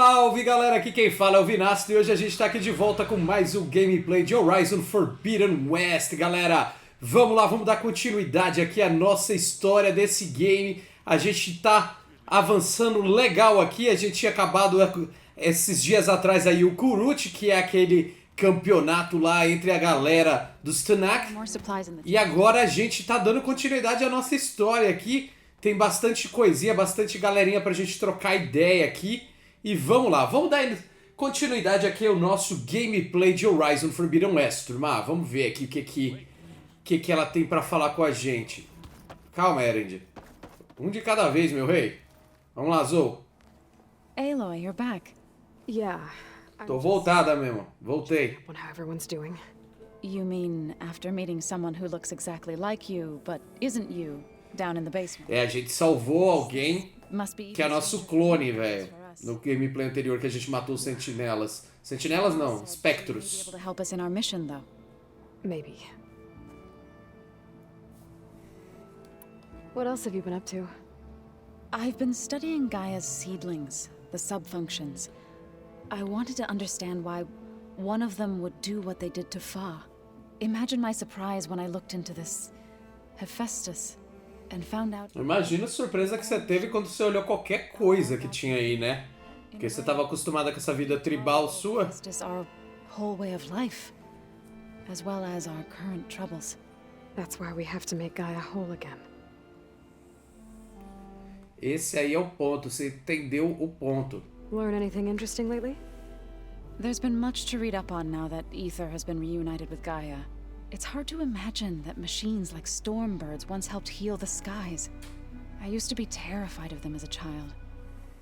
Salve galera, aqui quem fala é o Vinácido e hoje a gente tá aqui de volta com mais um gameplay de Horizon Forbidden West, galera. Vamos lá, vamos dar continuidade aqui à nossa história desse game. A gente tá avançando legal aqui, a gente tinha acabado esses dias atrás aí o Kurut, que é aquele campeonato lá entre a galera dos Tanak. E agora a gente tá dando continuidade à nossa história aqui. Tem bastante coisinha, bastante galerinha pra gente trocar ideia aqui. E vamos lá, vamos dar continuidade aqui ao nosso gameplay de Horizon Forbidden West, turma. Vamos ver aqui o que ela tem pra falar com a gente. Calma, Erend. Um de cada vez, meu rei. Vamos lá, Zou. Aloy, you're back. Yeah. Tô voltada mesmo. Voltei. On how everyone's doing. You mean after meeting someone who looks exactly like you, but isn't you, down in the basement? É, a gente salvou alguém Must be que é nosso clone, velho. No gameplay anterior que a gente matou os sentinelas. Sentinelas não, espectros. able to help us in our mission, though. Maybe. What else have you been up to? I've been studying Gaia's seedlings, the subfunctions. I wanted to understand why one of them would do what they did to Fa. Imagine my surprise when I looked into this Hephaestus and found out. Imagina a surpresa que você teve quando você olhou qualquer coisa que tinha aí, né? Porque você estava acostumada com essa vida tribal sua. Hephaestus, our whole way of life, as well as our current troubles. That's why we have to make Gaia whole again. Esse aí é o ponto, você entendeu o ponto. Learn anything interesting lately? There's been much to read up on now that Ether has been reunited with Gaia. It's hard to imagine that machines like stormbirds once helped heal the skies. I used to be terrified of them as a child.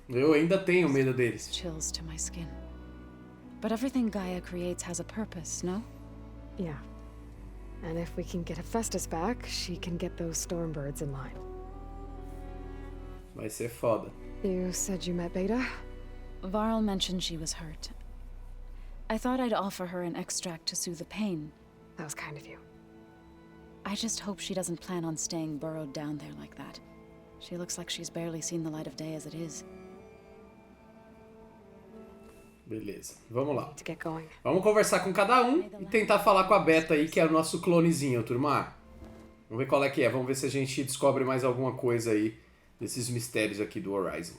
Eu ainda tenho medo deles. Chills to my skin. But everything Gaia creates has a purpose, no? Yeah. And if we can get Hephaestus back, she can get those stormbirds in line. Vai ser foda. You said you met Beta? Varl mentioned she was hurt. I thought I'd offer her an extract to soothe the pain. That was kind of you. I just hope she doesn't plan on staying burrowed down there like that. She looks like she's barely seen the light of day as it is. Beleza, vamos lá. To get going. Vamos conversar com cada um e tentar falar com a Beta aí, que é o nosso clonezinho, turma. Vamos ver qual é que é, vamos ver se a gente descobre mais alguma coisa aí desses mistérios aqui do Horizon.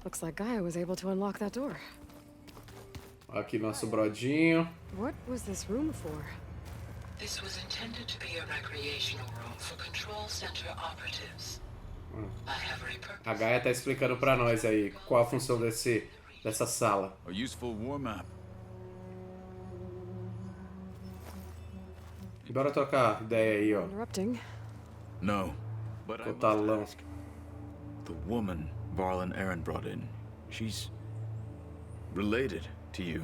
Looks like Gaia was able to unlock that door. Aqui nosso brodinho. What was this room for? This was intended to be a recreational room for control center operatives. I have repurposed. A Gaia tá explicando pra nós aí qual a função dessa sala. A useful warm-up. Bora trocar ideia aí, ó. Interrupting. No, but I Totalão. must ask. The woman Varl and Aaron brought in, she's related to you.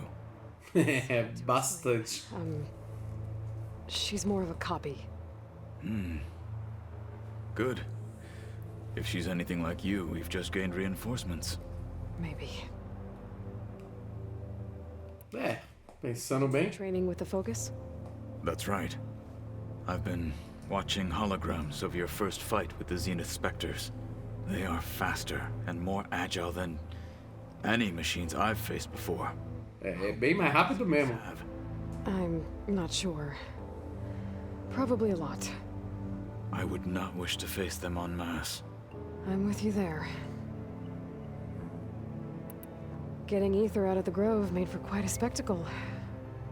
É, bastante. She's more of a copy. Good. If she's anything like you, we've just gained reinforcements. Maybe. É, pensando bem. Training with the focus? That's right. I've been watching holograms of your first fight with the Zenith Spectres. They are faster and more agile than any machines I've faced before. É bem mais rápido mesmo. I'm not sure. Probably a lot. I would not wish to face them en masse. I'm with you there. Getting Ether out of the Grove made for quite a spectacle.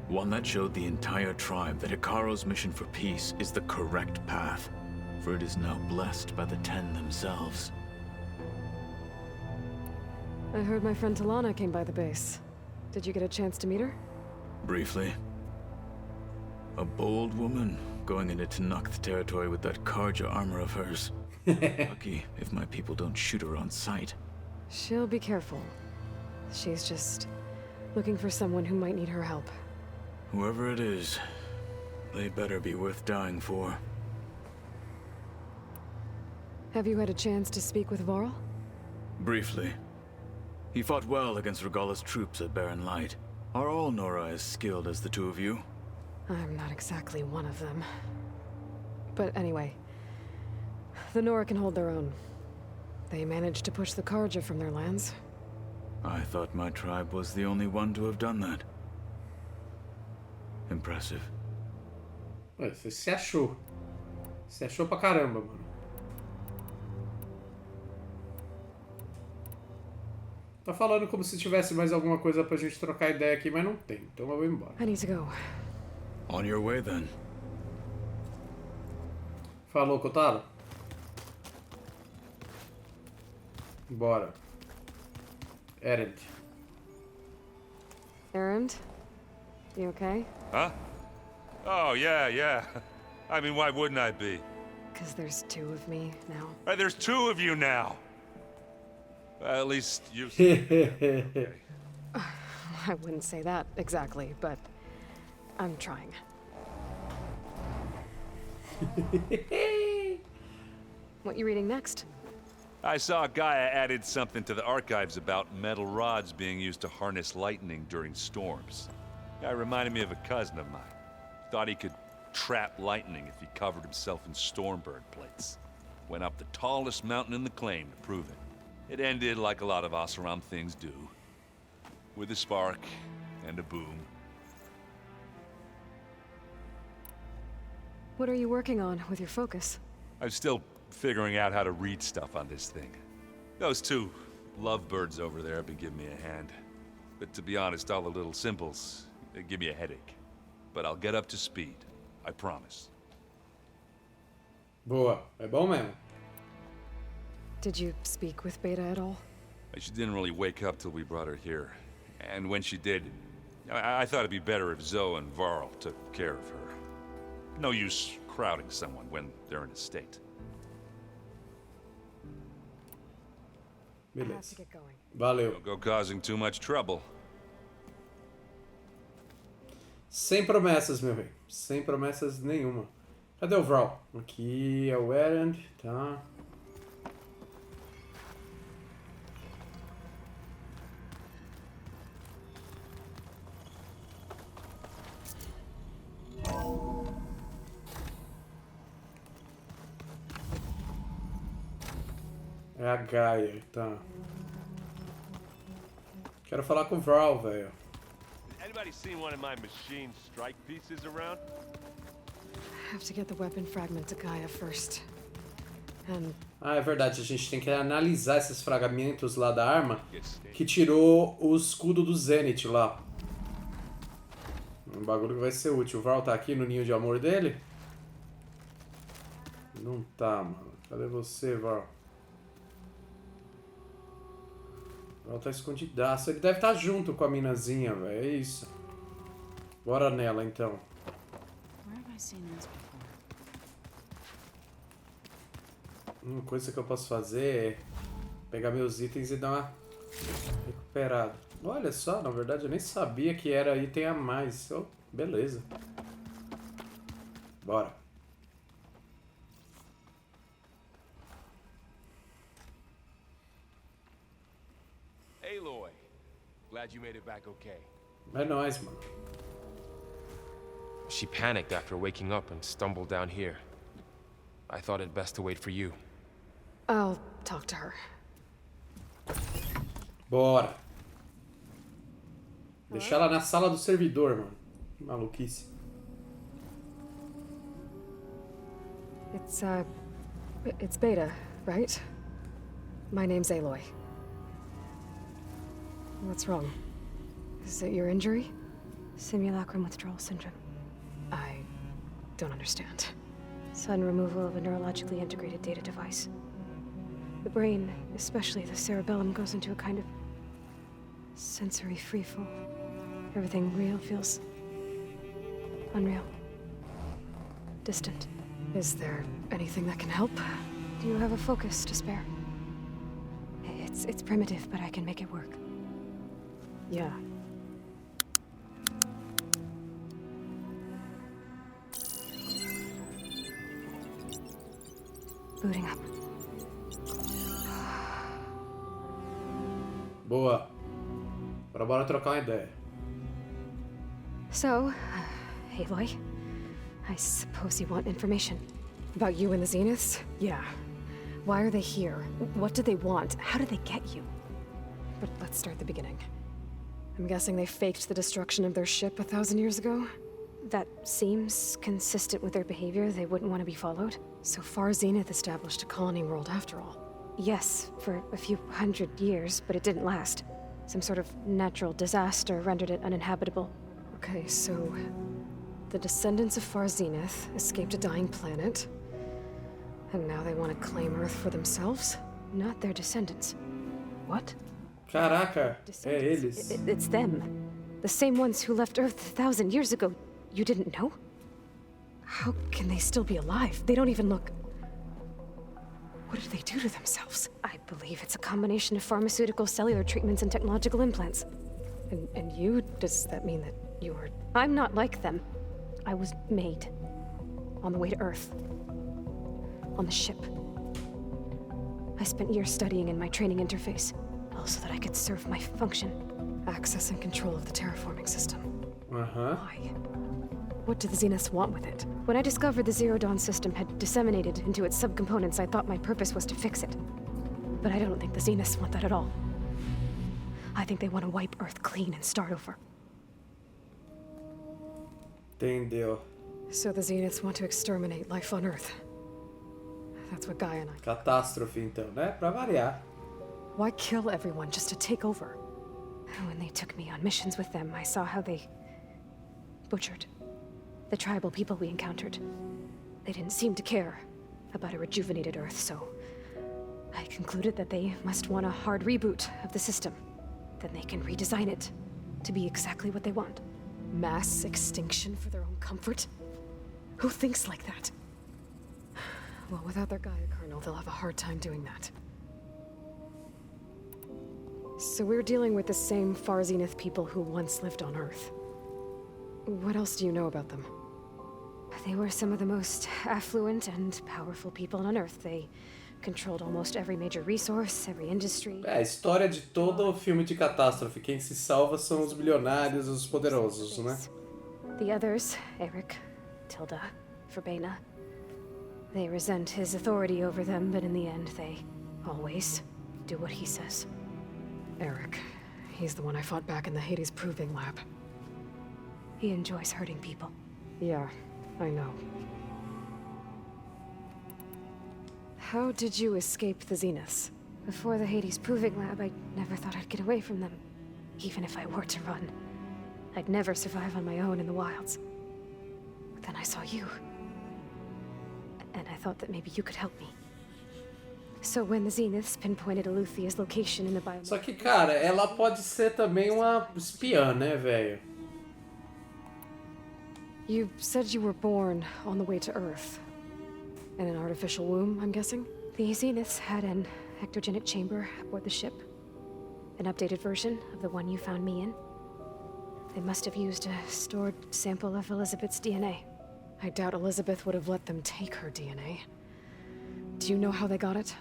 One that showed the entire tribe that Hikaro's mission for peace is the correct path, for it is now blessed by the Ten themselves. I heard my friend Talana came by the base. Did you get a chance to meet her? Briefly. A bold woman going into Tanakh territory with that Karja armor of hers. Lucky if my people don't shoot her on sight. She'll be careful. She's just looking for someone who might need her help. Whoever it is, they better be worth dying for. Have you had a chance to speak with Varl? Briefly. He fought well against Regala's troops at Barren Light. Are all Nora as skilled as the two of you? I'm not exactly one of them. But anyway, the Nora can hold their own. They managed to push the Karja from their lands. I thought my tribe was the only one to have done that. Impressive. Ué, você se achou. Se achou pra caramba, mano. Tá falando como se tivesse mais alguma coisa pra gente trocar ideia aqui, mas não tem. Então eu vou embora. I need to go. On your way, then. Falou, Kotaro? Bora. Erend. Erend? You okay? Huh? Oh, yeah. I mean, why wouldn't I be? Because there's two of me now. There's two of you now. At least you... I wouldn't say that exactly, but I'm trying. What you reading next? I saw Gaia added something to the archives about metal rods being used to harness lightning during storms. Guy reminded me of a cousin of mine. Thought he could trap lightning if he covered himself in stormbird plates. Went up the tallest mountain in the claim to prove it. It ended like a lot of Oseram things do. With a spark and a boom. What are you working on with your focus? I'm still figuring out how to read stuff on this thing. Those two lovebirds over there have been giving me a hand. But to be honest, all the little symbols, they give me a headache. But I'll get up to speed. I promise. Boa. É bom mesmo. Did you speak with Beta at all? She didn't really wake up till we brought her here. And when she did, I thought it'd be better if Zoe and Varl took care of her. No use crowding someone when they're in a state. I have to Beleza. get going. Valeu. Don't go causing too much trouble. Sem promessas, meu rei. Sem promessas nenhuma. Cadê o Vral? Aqui é o Erend, tá? É a Gaia, tá. Quero falar com o Vral, velho. Anybody seen one of my machine strike pieces around? I have to get the weapon fragment to Gaia first. And Ah, é verdade, a gente tem que analisar esses fragmentos lá da arma que tirou o escudo do Zenith lá. Um bagulho que vai ser útil. O Vral tá aqui no ninho de amor dele? Não tá, mano. Cadê você, Vral? O Vral tá escondidaço. Ele deve estar junto com a minazinha, velho. É isso. Bora nela, então. Where have I seen this before? Uma coisa que eu posso fazer é pegar meus itens e dar uma recuperada. Olha só, na verdade eu nem sabia que era item a mais. Oh, beleza. Bora. Aloy, glad you made it back okay. É nóis, mano. She panicked after waking up and stumbled down here. I thought it best to wait for you. I'll talk to her. Bora. Deixar ela na sala do servidor, mano. Que maluquice. It's Beta, right? My name's Aloy. What's wrong? Is it your injury? Simulacrum withdrawal syndrome. I don't understand. Sudden removal of a neurologically integrated data device. The brain, especially the cerebellum, goes into a kind of sensory freefall. Everything real feels unreal. Distant. Is there anything that can help? Do you have a focus to spare? It's primitive, but I can make it work. Yeah. Booting up. Boa. Agora bora trocar uma ideia. So, Aloy, I suppose you want information. About you and the Zeniths? Yeah. Why are they here? What do they want? How did they get you? but let's start the beginning. I'm guessing they faked the destruction of their ship 1,000 years ago? That seems consistent with their behavior. They wouldn't want to be followed. So far, Zenith established a colony world after all. Yes, for a few hundred years, but it didn't last. Some sort of natural disaster rendered it uninhabitable. Okay, so the descendants of Far Zenith escaped a dying planet, and now they want to claim Earth for themselves? Not their descendants. What? Caraca, é eles. It's them. The same ones who left Earth 1,000 years ago. You didn't know? How can they still be alive? They don't even look... What did they do to themselves? I believe it's a combination of pharmaceutical, cellular treatments, and technological implants. And you? Does that mean that you were... I'm not like them. I was made. On the way to Earth. On the ship. I spent years studying in my training interface, all so that I could serve my function. Access and control of the terraforming system. Uh-huh. Why? What do the Zeniths want with it? When I discovered the Zero Dawn system had disseminated into its subcomponents, I thought my purpose was to fix it. But I don't think the Zeniths want that at all. I think they want to wipe Earth clean and start over. Entendeu. So the Zeniths want to exterminate life on Earth. That's what Gaia and I... Catástrofe, então, né? Pra variar. Why kill everyone just to take over? When they took me on missions with them, I saw how they... butchered the tribal people we encountered. They didn't seem to care about a rejuvenated Earth, so I concluded that they must want a hard reboot of the system. Then they can redesign it to be exactly what they want. Mass extinction for their own comfort? Who thinks like that? Well, without their Gaia kernel, they'll have a hard time doing that. So we're dealing with the same Far Zenith people who once lived on Earth. What else do you know about them? They were some of the most affluent and powerful people on Earth. They controlled almost every major resource, every industry. É, a história de todo filme de catástrofe. Quem se salva são os bilionários, os poderosos, né? The others, Eric, Tilda, Verbena, they resent his authority over them, but in the end, they always do what he says. Eric, he's the one I fought back in the Hades Proving Lab. He enjoys hurting people. Yeah, I know. How did you escape the Zeniths? Before the Hades Proving Lab, I never thought I'd get away from them. Even if I were to run, I'd never survive on my own in the wilds. But then I saw you. And I thought that maybe you could help me. So when the Zeniths pinpointed Eluthia's location in the biome... Só que, cara, ela pode ser também uma espiã, né, velho? You said you were born on the way to Earth. In an artificial womb, I'm guessing? The Zeniths had an ectogenic chamber aboard the ship. An updated version of the one you found me in. They must have used a stored sample of Elizabeth's DNA. I doubt Elizabeth would have let them take her DNA. Do you know how they got it?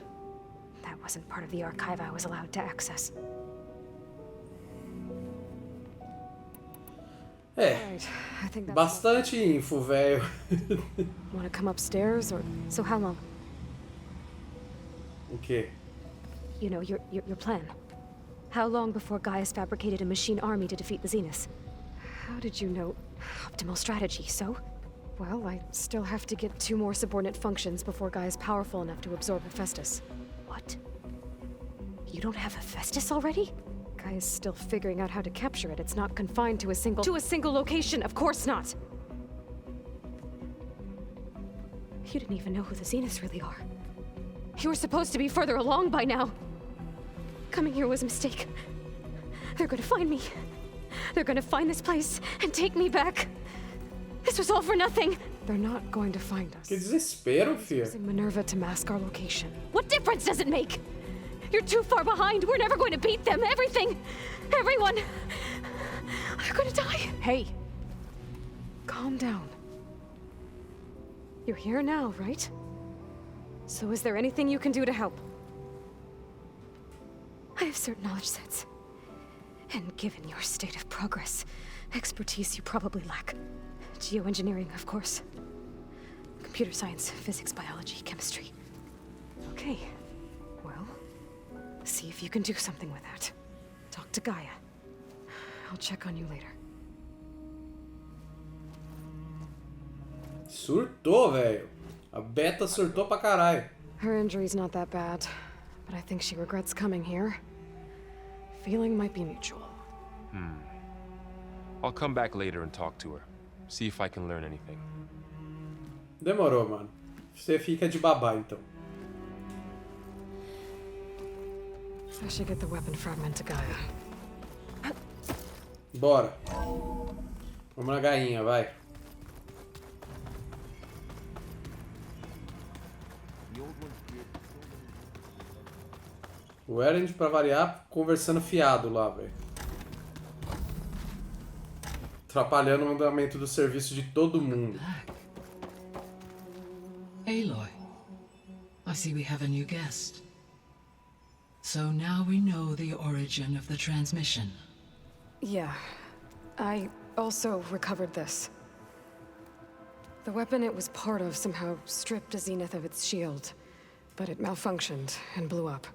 That wasn't part of the archive I was allowed to access. É, Right, I think that's bastante info, velho. Want to come upstairs, or... So how long? O quê? You know, your plan. How long before Gaius fabricated a machine army to defeat the Zeniths? How did you know? Optimal strategy, so? Well, I still have to get 2 more subordinate functions before Gaia's powerful enough to absorb Hephaestus. What? You don't have Hephaestus already? Gaia's still figuring out how to capture it. It's not confined to a single... To a single location, of course not! You didn't even know who the Zeniths really are. You were supposed to be further along by now. Coming here was a mistake. They're gonna find me. They're gonna find this place and take me back. This was all for nothing. They're not going to find us. Que desespero, filha. Using Minerva to mask our location. What difference does it make? You're too far behind. We're never going to beat them. Everything, everyone, are gonna die. Hey, calm down. You're here now, right? So is there anything you can do to help? I have certain knowledge sets. And given your state of progress, expertise you probably lack. Geoengineering, of course. Computer science, physics, biology, chemistry. Okay. Well, see if you can do something with that. talk to Gaia. I'll check on you later. Surtou, velho. A Beta surtou pra caralho. Her injury's not that bad, but I think she regrets coming here. Feeling might be mutual. I'll come back later and talk to her. See if I can learn anything. Demorou, mano. Você fica de babá, então. I should get the weapon fragment to Gaia. Bora. Vamos na gainha, vai. O Erend, pra variar, conversando fiado lá, velho. Atrapalhando o andamento do serviço de todo mundo. Aloy, I see we have a new guest. So now we know the origin of the transmission. Yeah. I also recovered this. The weapon it was part of somehow stripped Zenith of its shield, but it malfunctioned and blew up.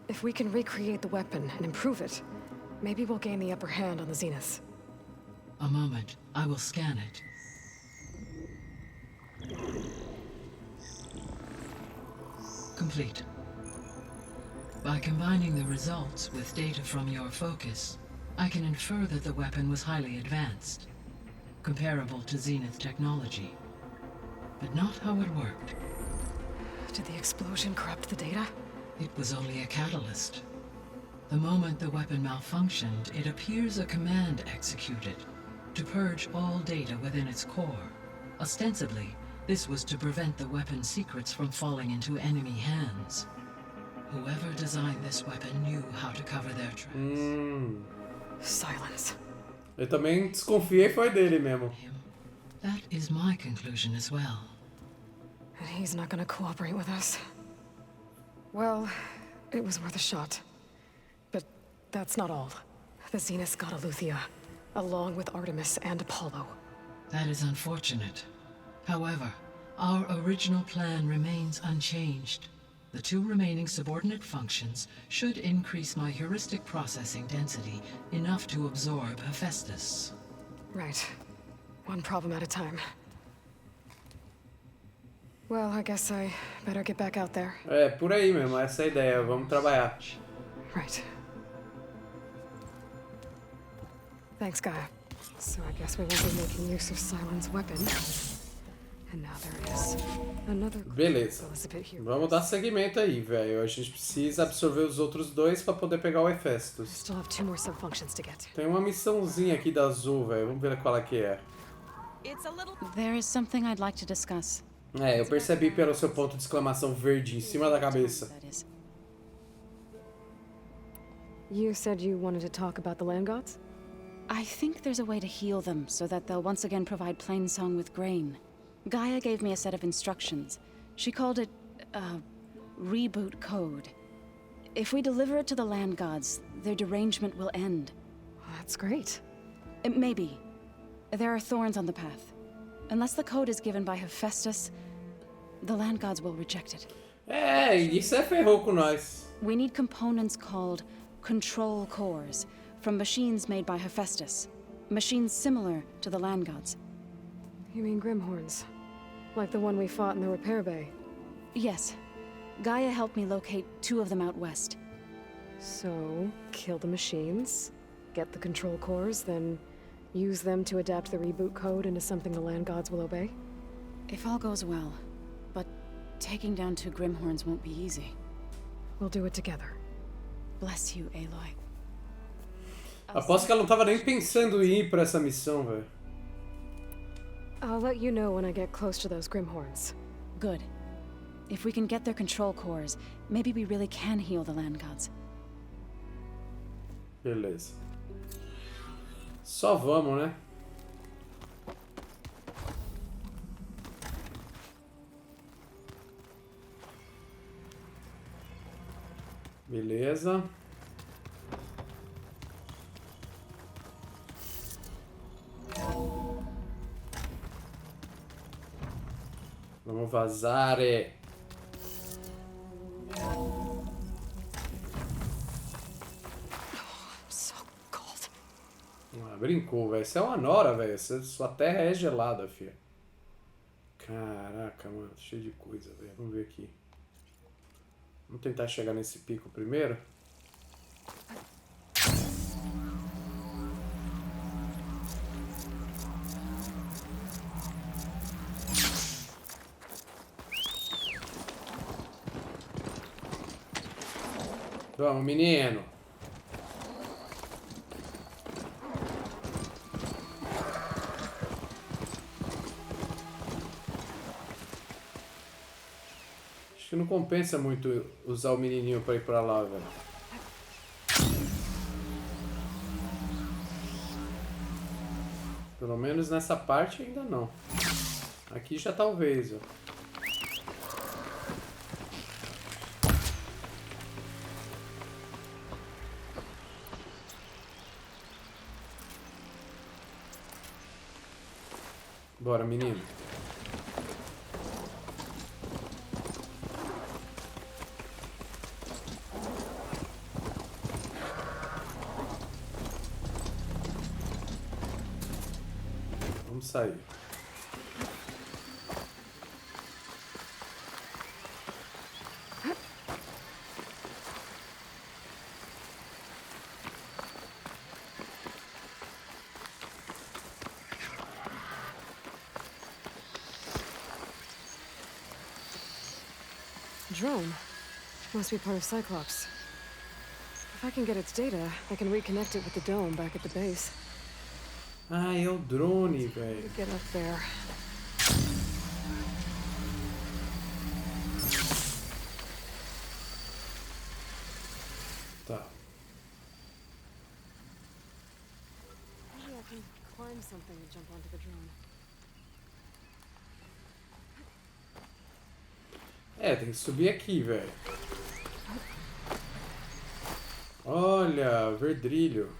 If we can recreate the weapon and improve it, maybe we'll gain the upper hand on the Zenith. A moment, I will scan it. Complete. By combining the results with data from your focus, I can infer that the weapon was highly advanced, comparable to Zenith technology, but not how it worked. Did the explosion corrupt the data? It was only a catalyst. The moment the weapon malfunctioned, it appears a command executed to purge all data within its core. Ostensibly, this was to prevent the weapon's secrets from falling into enemy hands. Whoever designed this weapon knew how to cover their tracks. Silence. Eu também desconfiei foi dele mesmo. That is my conclusion as well. And he's not gonna cooperate with us. Well, it was worth a shot. But that's not all. The Zenith got Aletheia, along with Artemis and Apollo. That is unfortunate. However, our original plan remains unchanged. The two remaining subordinate functions should increase my heuristic processing density enough to absorb Hephaestus. Right. One problem at a time. Well, I guess I better get back out there. É, por aí mesmo, essa é a ideia. Vamos trabalhar. Right. Thanks, Gaia. So I guess we won't be making use of Silent's weapon. And now there is another. Beleza. Vamos dar seguimento aí, velho. A gente precisa absorver os outros dois pra poder pegar o Hephaestus. Still have two more subfunctions to get. Tem uma missãozinha aqui da Azul, velho. Vamos ver qual é que é. There is something I'd like to discuss. É, eu percebi pelo seu ponto de exclamação verde em cima da cabeça. That is. You said you wanted to talk about the land gods? I think there's a way to heal them so that they'll once again provide Plainsong with grain. Gaia gave me a set of instructions. She called it, reboot code. If we deliver it to the land gods, their derangement will end. That's great. Maybe. There are thorns on the path. Unless the code is given by Hephaestus, the land gods will reject it. É, isso é ferrou com nós. We need components called control cores from machines made by Hephaestus. Machines similar to the land gods. You mean Grimhorns? Like the one we fought in the repair bay? Yes. Gaia helped me locate two of them out west. So, kill the machines, get the control cores, then use them to adapt the reboot code into something the land gods will obey? If all goes well. But taking down two Grimhorns won't be easy. We'll do it together. Bless you, Aloy. Aposto que ela não tava nem pensando em ir pra essa missão, velho. I'll let you know when I get close to those Grimhorns. Good. If we can get their control cores, maybe we really can heal the land gods. Beleza. Só vamos, né? Beleza. Vamos vazar, é. brincou, velho. Você é uma nora, velho. Sua terra é gelada, filha. Caraca, mano. Cheio de coisa, velho. Vamos ver aqui. Vamos tentar chegar nesse pico primeiro. Vamos, menino. Acho que não compensa muito usar o menininho pra ir pra lá, velho. Pelo menos nessa parte ainda não. Aqui já talvez, ó. Bora, menino. Vamos sair. Drone. Must be part of Cyclops. If I can get its data, I can reconnect it with the dome back at the base. Ah, é o drone, velho. Get up there. Tá. Maybe I can climb something and jump onto the drone. É, tem que subir aqui, velho. Olha, verdrilho.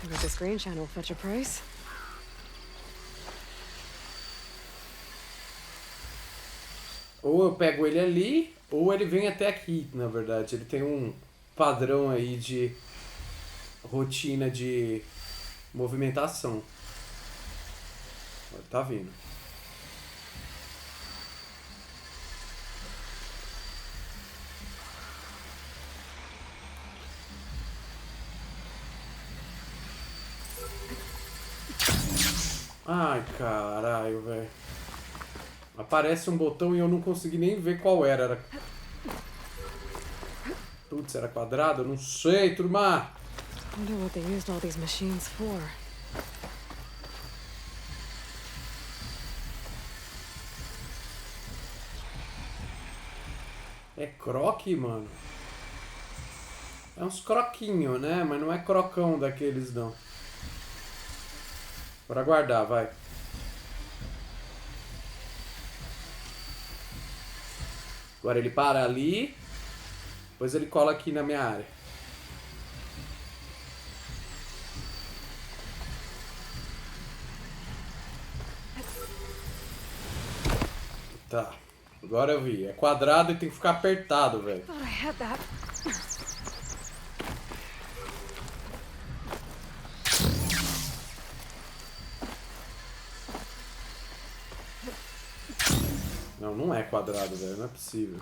Maybe this green channel will fetch a price. Ou eu pego ele ali, ou ele vem até aqui, na verdade. Ele tem um padrão aí de rotina de movimentação. Olha, tá vindo. Ai, caralho, velho. Aparece um botão e eu não consegui nem ver qual era. Putz, era quadrado? Eu não sei, turma. Wonder what they used all these machines for. É croque, mano. É uns croquinhos, né? Mas não é crocão daqueles, não. Bora guardar, vai. Agora ele para ali. Depois ele cola aqui na minha área. Tá. Agora eu vi. É quadrado e tem que ficar apertado, velho. Thought I had that. Não, não é quadrado, velho. Não é possível.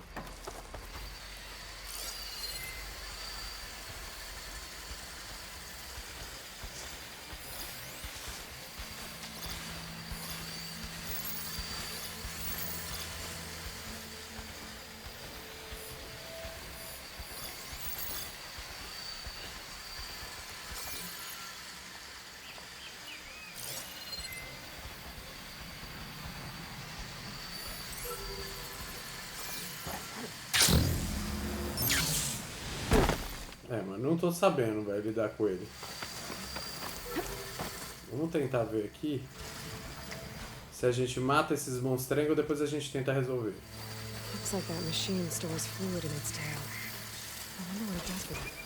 É, mas não tô sabendo, velho, lidar com ele. Vamos tentar ver aqui se a gente mata esses monstrengos, depois a gente tenta resolver. Looks like that machine stores fluid in its tail. I wonder what it does with it.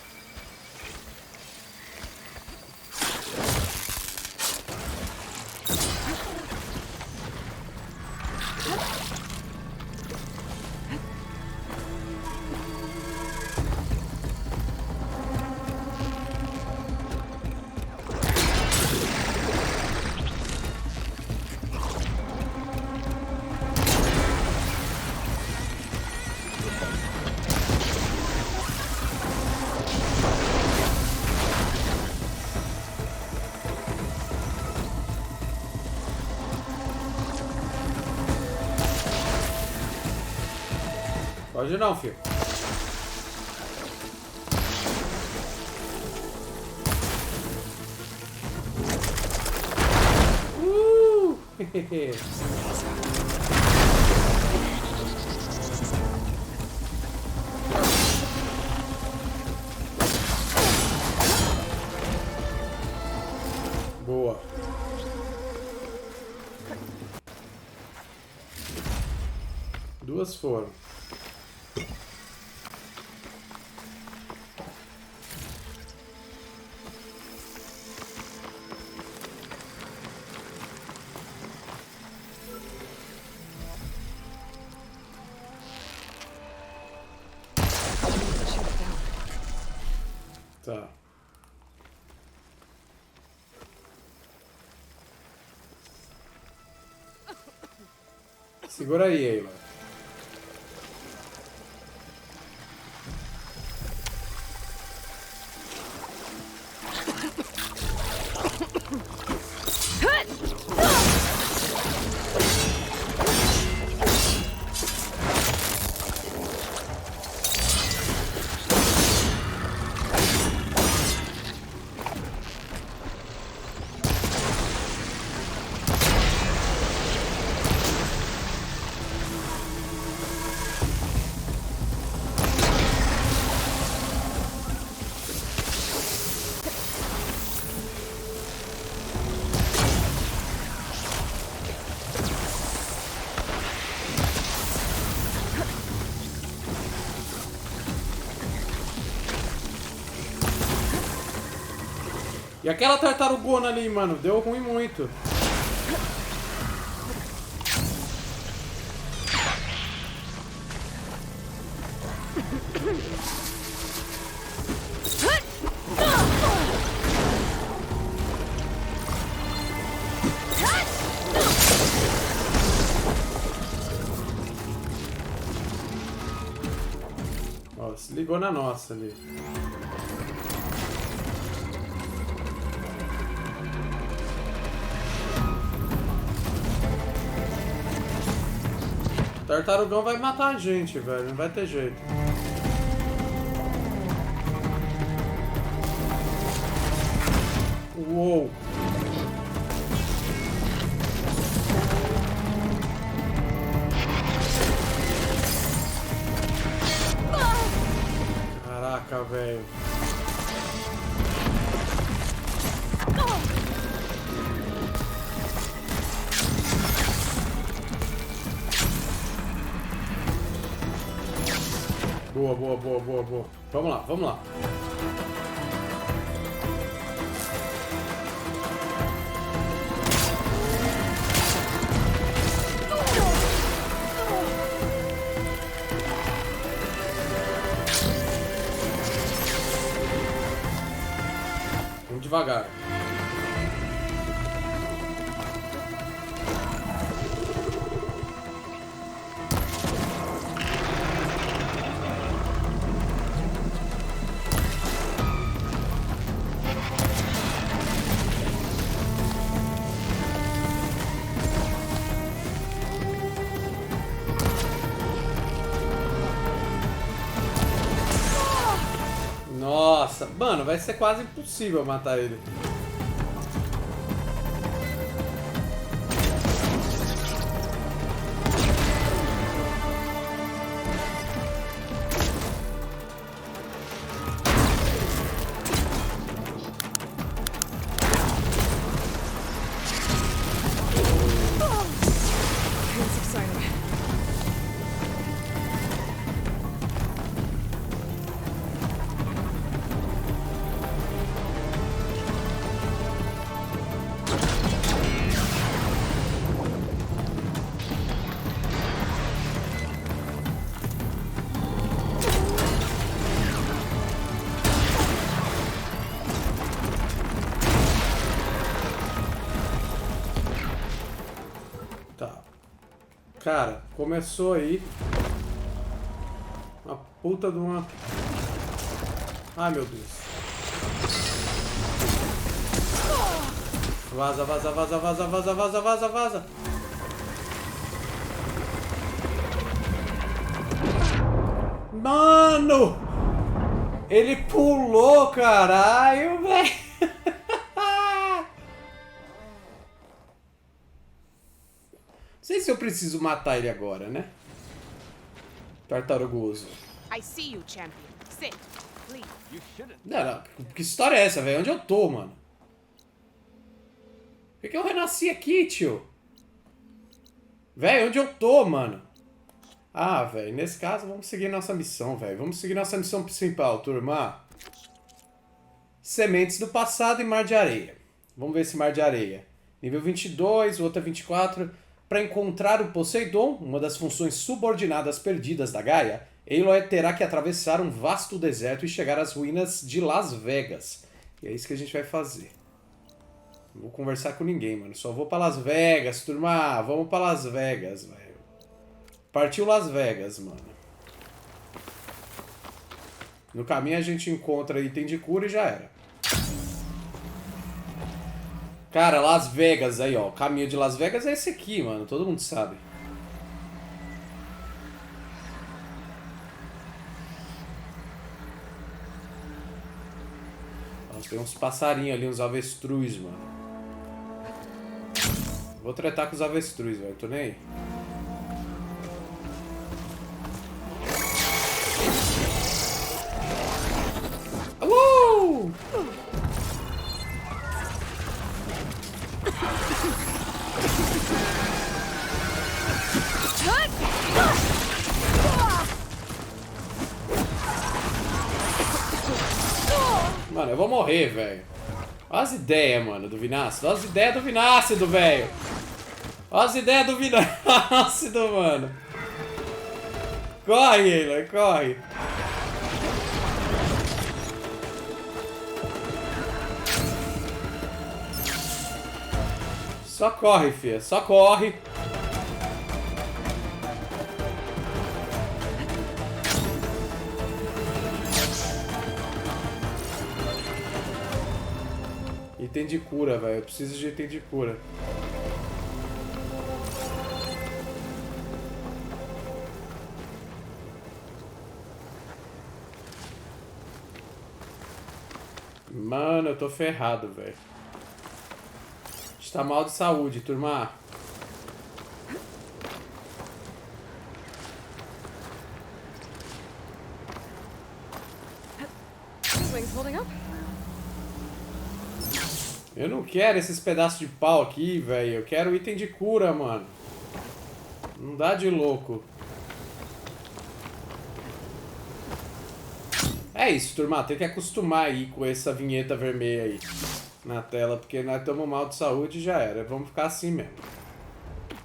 Pode não, filho. Boa. Duas foram. Tá. Segura aí, Ayla. E aquela tartarugona ali, mano, deu ruim muito. Ó, se ligou na nossa ali. Tartarugão vai matar a gente, velho. Não vai ter jeito. Uou. Caraca, velho. Boa, boa, boa, boa, boa. Vamos lá, vamos lá. Vamos devagar. Nossa, mano, vai ser quase impossível matar ele. Cara, começou aí uma puta de uma... Ai, meu Deus. Vaza, vaza, vaza, vaza, vaza, vaza, vaza, vaza. Mano! Ele pulou, caralho, velho! Não sei se eu preciso matar ele agora, né? Tartarugoso. I see you, champion. Sit, please. You shouldn't. Não, que história é essa, velho? Onde eu tô, mano? Por que eu renasci aqui, tio? Velho, onde eu tô, mano? Ah, velho, nesse caso vamos seguir nossa missão, velho. Vamos seguir nossa missão principal, turma. Sementes do passado e mar de areia. Vamos ver esse mar de areia. Nível 22, o outro é 24. Para encontrar o Poseidon, uma das funções subordinadas perdidas da Gaia, Aloy terá que atravessar um vasto deserto e chegar às ruínas de Las Vegas. E é isso que a gente vai fazer. Não vou conversar com ninguém, mano. Só vou pra Las Vegas, turma. Vamos pra Las Vegas, velho. Partiu Las Vegas, mano. No caminho a gente encontra item de cura e já era. Cara, Las Vegas aí, ó. O caminho de Las Vegas é esse aqui, mano. Todo mundo sabe. Nossa, tem uns passarinhos ali, uns avestruz, mano. Vou tretar com os avestruz, velho. Tô nem aí. Mano, eu vou morrer, velho. Olha as ideias, mano, do Vinácido. Olha as ideias do Vinácido, velho. Olha as ideias do Vinácido, mano. Corre, Aloy, corre. Só corre, filha. Só corre. Item de cura, velho. Eu preciso de item de cura. Mano, eu tô ferrado, velho. Está mal de saúde, turma. Eu não quero esses pedaços de pau aqui, velho. Eu quero item de cura, mano. Não dá de louco. É isso, turma. Tem que acostumar aí com essa vinheta vermelha aí na tela, porque nós estamos mal de saúde e já era. Vamos ficar assim mesmo.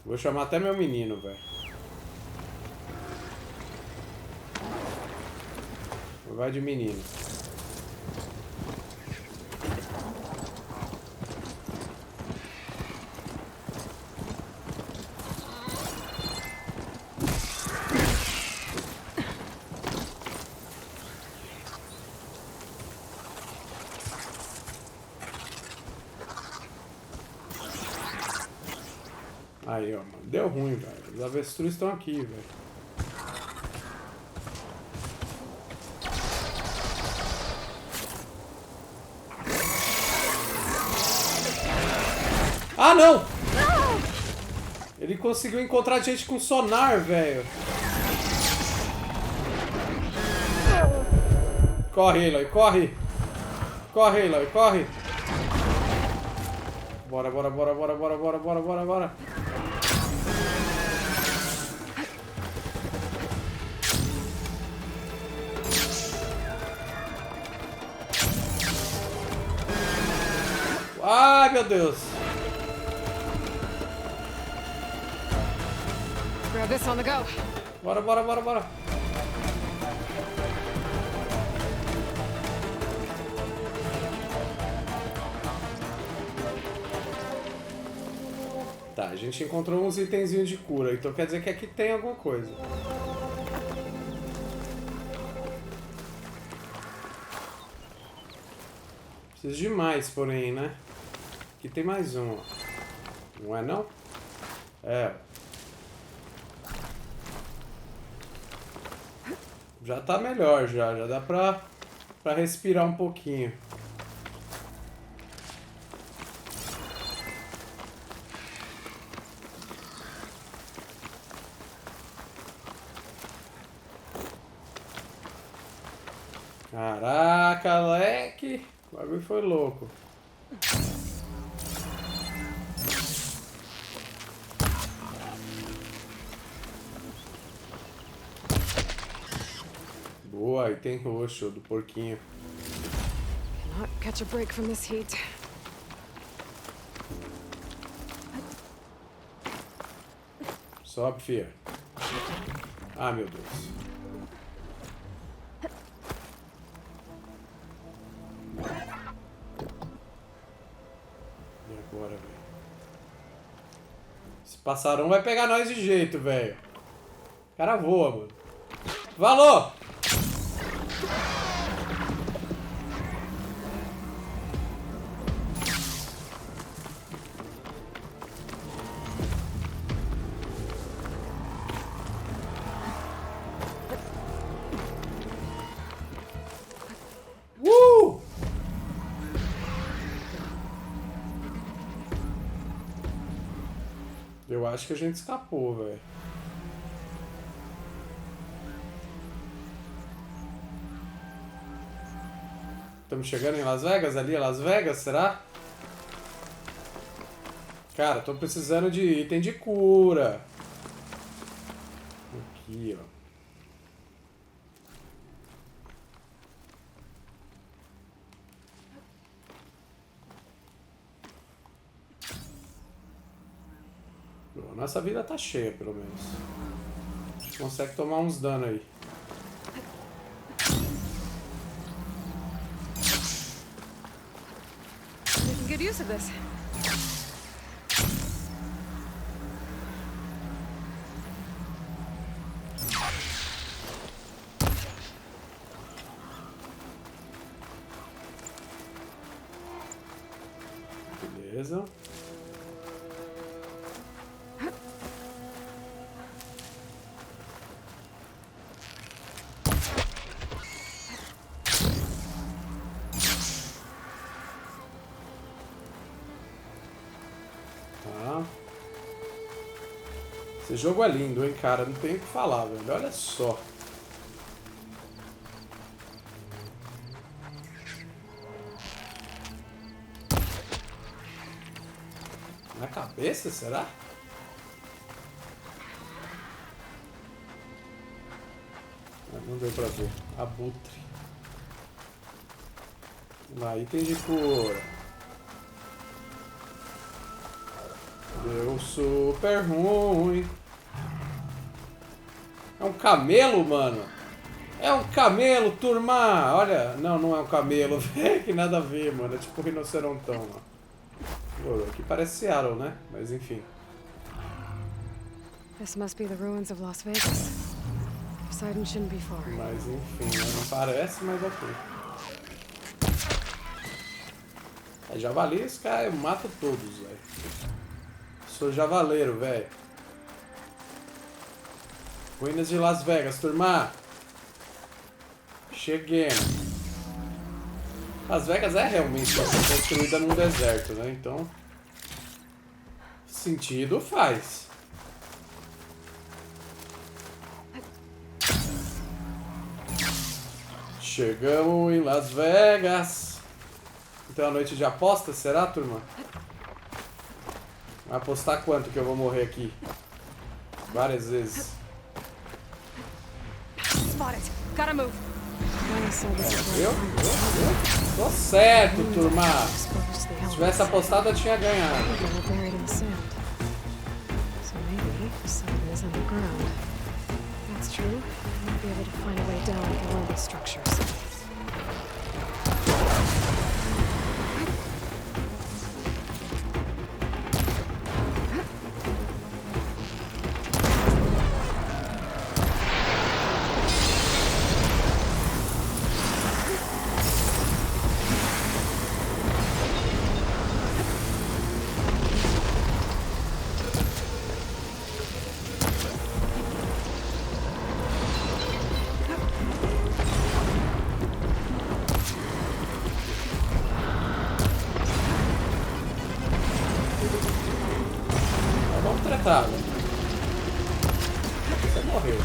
Vou chamar até meu menino, velho. Vai de menino. Aí, ó, mano. Deu ruim, velho. Os avestruz estão aqui, velho. Ah, não! Ele conseguiu encontrar gente com sonar, velho. Corre, Aloy, corre! Corre, Aloy, corre! Bora, bora, bora, bora, bora, bora, bora, bora, bora. Ai, meu Deus. Grab this on the go. Bora, bora, bora, bora. Tá, a gente encontrou uns itenzinhos de cura, então quer dizer que aqui tem alguma coisa. Preciso de mais, porém, né? Aqui tem mais um, ó. Não é, não? É. Já tá melhor, já dá pra respirar um pouquinho. Caraca, leque! O bagulho foi louco. Boa, item roxo do porquinho. Cannot catch a break from this heat. Sobe, fia. Ah, meu Deus. E agora, velho? Esse passarão vai pegar nós de jeito, velho. O cara voa, mano. Valor! Eu acho que a gente escapou, velho. Estamos chegando em Las Vegas? Ali é Las Vegas, será? Cara, tô precisando de item de cura. Aqui, ó. Nossa vida tá cheia, pelo menos. A gente consegue tomar uns danos aí. We can get use of this. Beleza. Esse jogo é lindo, hein, cara? Não tem o que falar, velho. Olha só. Na cabeça, será? Não deu pra ver. Abutre. Lá, item de cura. Deu super ruim. É um camelo, mano. É um camelo, turma. Olha. Não, não é um camelo, velho. Que nada a ver, mano. É tipo um rinocerontão, ó. Pô, aqui parece Seattle, né? Mas enfim. This must be the ruins of Las Vegas. Poseidon shouldn't be far. Mas enfim, né? Não parece, mas ok. É javali, esse cara eu mato todos, velho. Sou javaleiro, velho. Ruínas de Las Vegas, turma. Cheguei. Las Vegas é realmente construída num deserto, né? Então, sentido faz. Chegamos em Las Vegas. Então, a noite de aposta, será, turma? Vai apostar quanto que eu vou morrer aqui? Várias vezes. Spot it. Gotta move. Viu? Tô certo, turma. Se tivesse apostado, eu tinha ganhado. That's true. I might be able to find a way down to one of these structures. derrotado. Você morreu.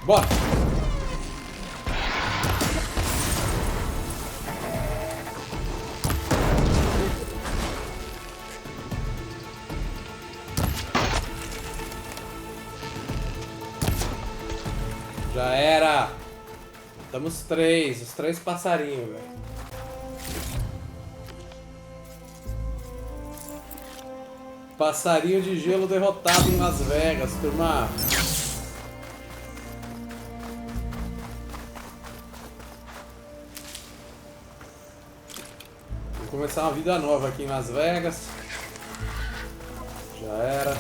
Bora! Já era! Estamos três, os 3 passarinhos, velho. Passarinho de gelo derrotado em Las Vegas, turma. Começar uma vida nova aqui em Las Vegas. Já era.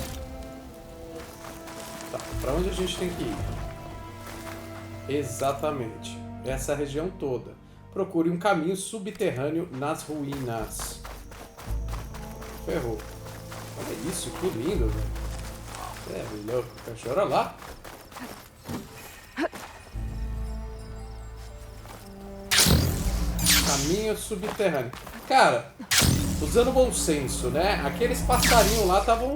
Tá, pra onde a gente tem que ir? Exatamente. Essa região toda. Procure um caminho subterrâneo nas ruínas. Ferrou. Olha isso, que lindo, velho. É louco. Olha lá. Caminho subterrâneo. Cara, usando bom senso, né? Aqueles passarinhos lá estavam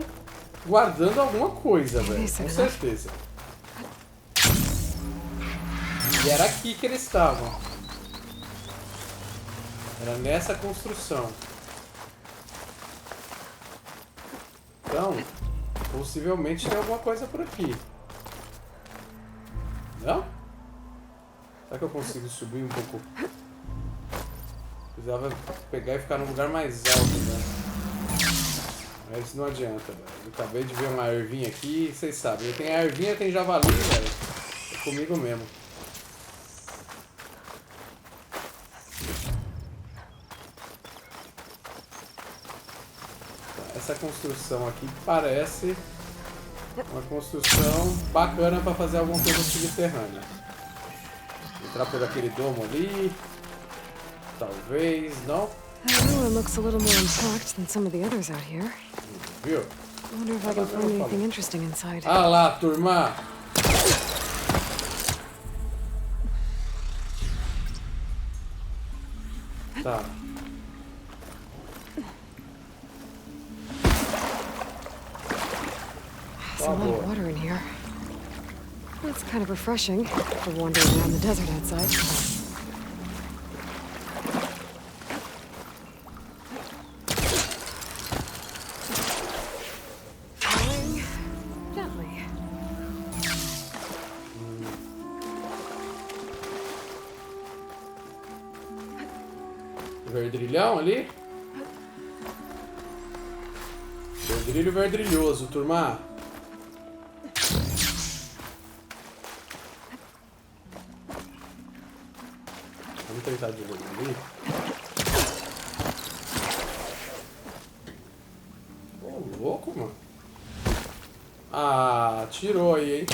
guardando alguma coisa, velho. Com certeza. E era aqui que eles estavam. Era nessa construção. Então, possivelmente tem alguma coisa por aqui. Não? Será que eu consigo subir um pouco? Precisava pegar e ficar num lugar mais alto, né? Mas não adianta, velho. Eu acabei de ver uma ervinha aqui, vocês sabem. Tem a ervinha, tem javali, velho. É comigo mesmo. Essa construção aqui parece uma construção bacana para fazer alguma coisa subterrânea. Entrar por aquele domo ali. Talvez, não? That one looks a little more intact than some of the others out here. Viu? I wonder if I can find anything interesting inside. Ah lá, turma! Tá. There's a lot of water in here. That's kind of refreshing for wandering around the desert outside. Verdrilhão ali. Verdrilho verdrilhoso, turma. Vamos tentar de novo ali. Ô, louco, mano. Ah, tirou aí, hein?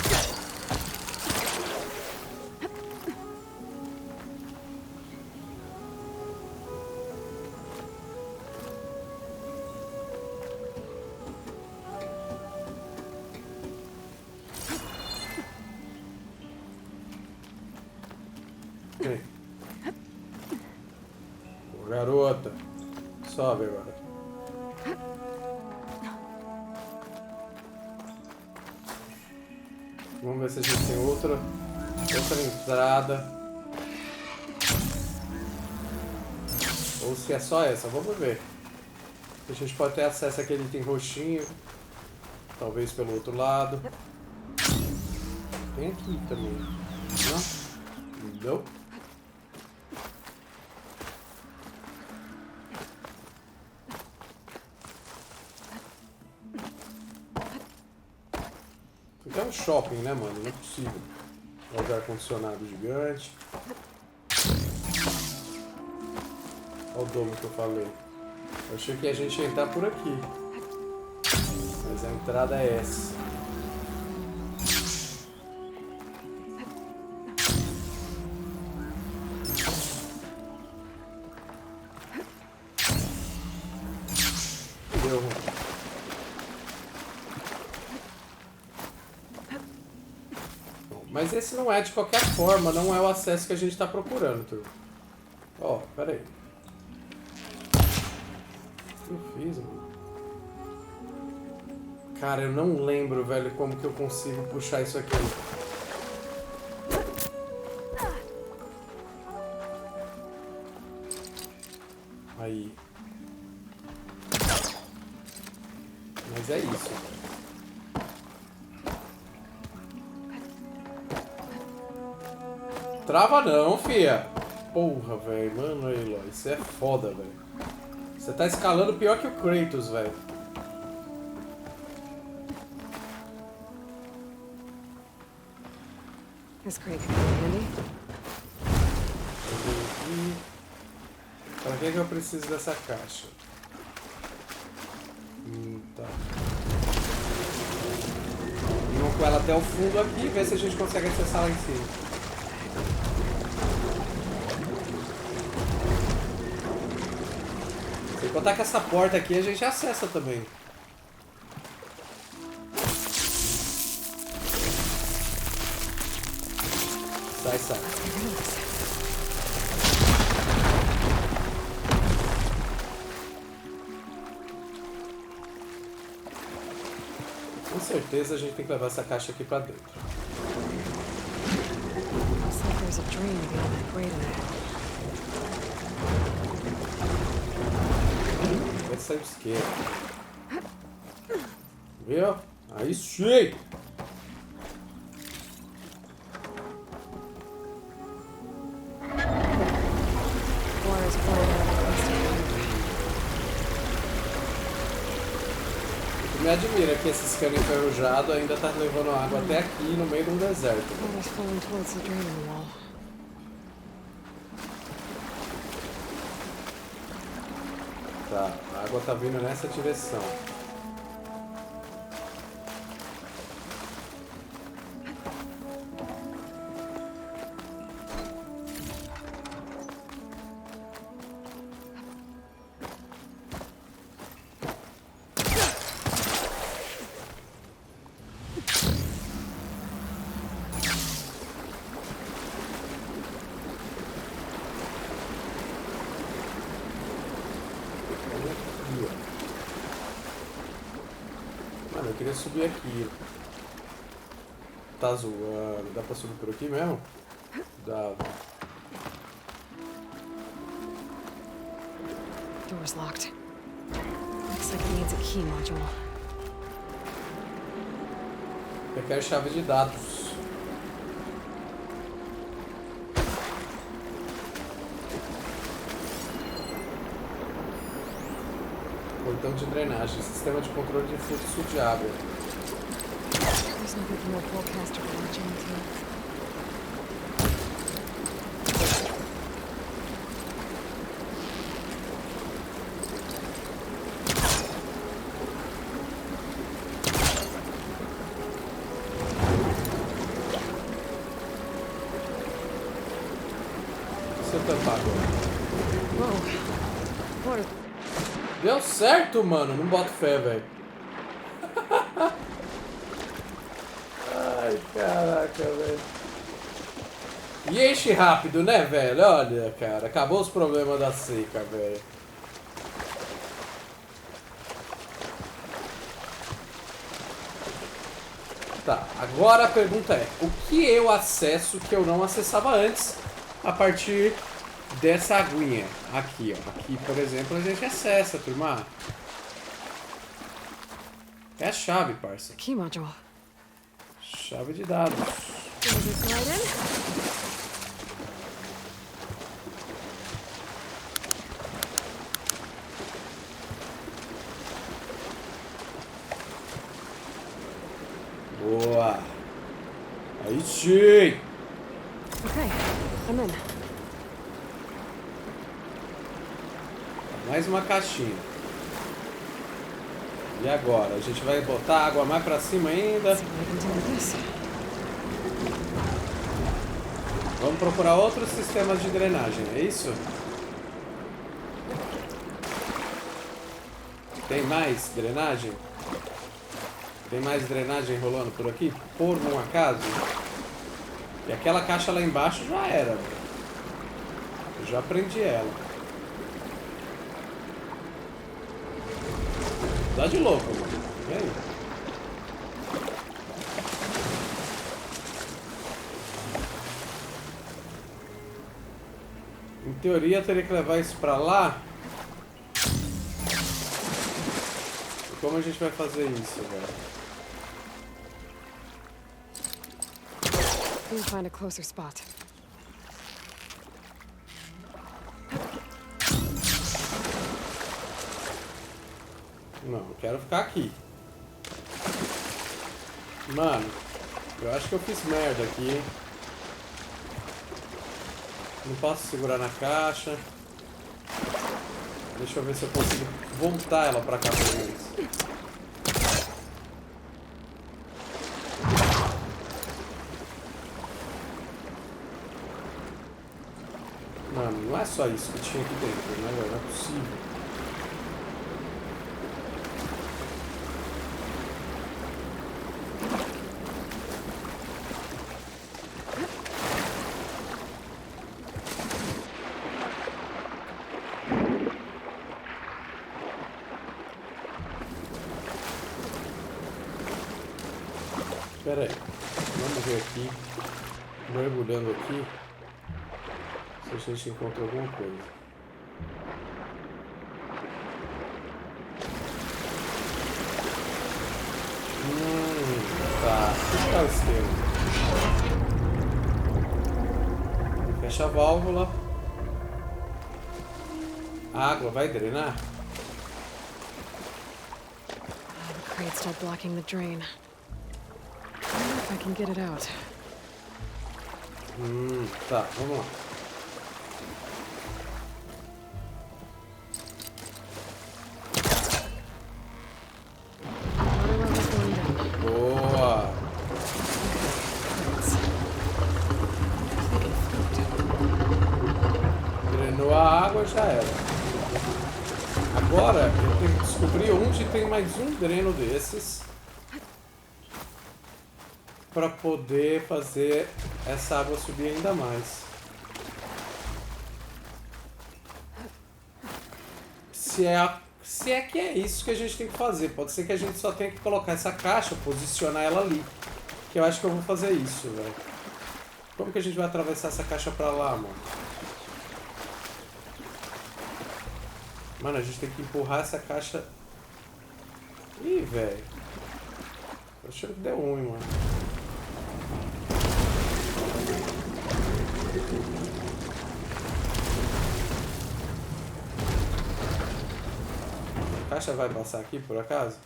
Garota, sobe agora. Vamos ver se a gente tem outra entrada. Ou se é só essa, vamos ver. A gente pode ter acesso àquele item roxinho. Talvez pelo outro lado. Tem aqui também. Não? Não? É um shopping, né, mano? Não é possível. Olha o ar-condicionado gigante. Olha o domo que eu falei. Eu achei que a gente ia entrar por aqui. Beleza, a entrada é essa. Deu ruim. Bom, mas esse não é de qualquer forma, não é o acesso que a gente está procurando, turma. Ó, pera aí. O que eu fiz, mano? Cara, eu não lembro, velho, como que eu consigo puxar isso aqui. Aí. Mas é isso. Trava não, fia. Porra, velho. Mano, aí, Eloy. Isso é foda, velho. Você tá escalando pior que o Kratos, velho. This crate could be handy. Pra que eu preciso dessa caixa? Tá. Vamos com ela até o fundo aqui e ver se a gente consegue acessar lá em cima. Sem contar que essa porta aqui a gente acessa também. Sai, sai. Com certeza a gente tem que levar essa caixa aqui pra dentro. Looks like there's a drain beyond that grate in there. Essa é a esquerda. Viu? Aí sim! Water's pouring out of the plastic. O que me admira é que esse cano enferrujado ainda tá levando água até aqui no meio de um deserto. Water's flowing towards the drain in the wall. Tá, a água tá vindo nessa direção. Mano, eu queria subir aqui. Tá zoando. Dá pra subir por aqui mesmo? Dá. Door's locked. Looks like it needs a key module. Eu quero chave de dados. Portão de drenagem, sistema de controle de fluxo de água. There's no good remote forecaster to watch into. Se eu tampar agora. Whoa. Water. Deu certo, mano. Não boto fé, velho. Ai, caraca, velho. E enche rápido, né, velho? Olha, cara. Acabou os problemas da seca, velho. Tá, agora a pergunta é: o que eu acesso que eu não acessava antes a partir dessa aguinha? Aqui, ó. Aqui, por exemplo, a gente acessa, turma. É a chave, parça. Key module. Chave de dados. Gonna be right in. Boa. Aí sim. Okay, I'm in. Mais uma caixinha. E agora? A gente vai botar água mais pra cima ainda? Vamos procurar outros sistemas de drenagem, é isso? Tem mais drenagem? Tem mais drenagem rolando por aqui? Por um acaso? E aquela caixa lá embaixo já era. Eu já aprendi ela. Dá de louco, mano. Vem. Em teoria, eu teria que levar isso pra lá. E como a gente vai fazer isso, velho? We'll find a closer spot. Não, eu quero ficar aqui. Mano, eu acho que eu fiz merda aqui, hein? Não posso segurar na caixa. Deixa eu ver se eu consigo voltar ela pra cá pelo menos. Mano, não é só isso que tinha aqui dentro, né, velho? Não é possível. Pera aí, vamos ver aqui, mergulhando aqui, se a gente encontra alguma coisa. Tá, aqui tá o esquema. Fecha a válvula. A água vai drenar? The crates start blocking the drain. I wonder if I can get it out. Tá, vamos lá. Water level's going down. Boa! Drenou a água, já era. Agora eu tenho que descobrir onde tem mais um dreno desses para poder fazer essa água subir ainda mais. Se é que é isso que a gente tem que fazer. Pode ser que a gente só tenha que colocar essa caixa, posicionar ela ali. Que eu acho que eu vou fazer isso, velho. Como que a gente vai atravessar essa caixa pra lá, mano? Mano, a gente tem que empurrar essa caixa... Ih, velho. Tô achando que deu ruim, mano. A caixa vai passar aqui, por acaso?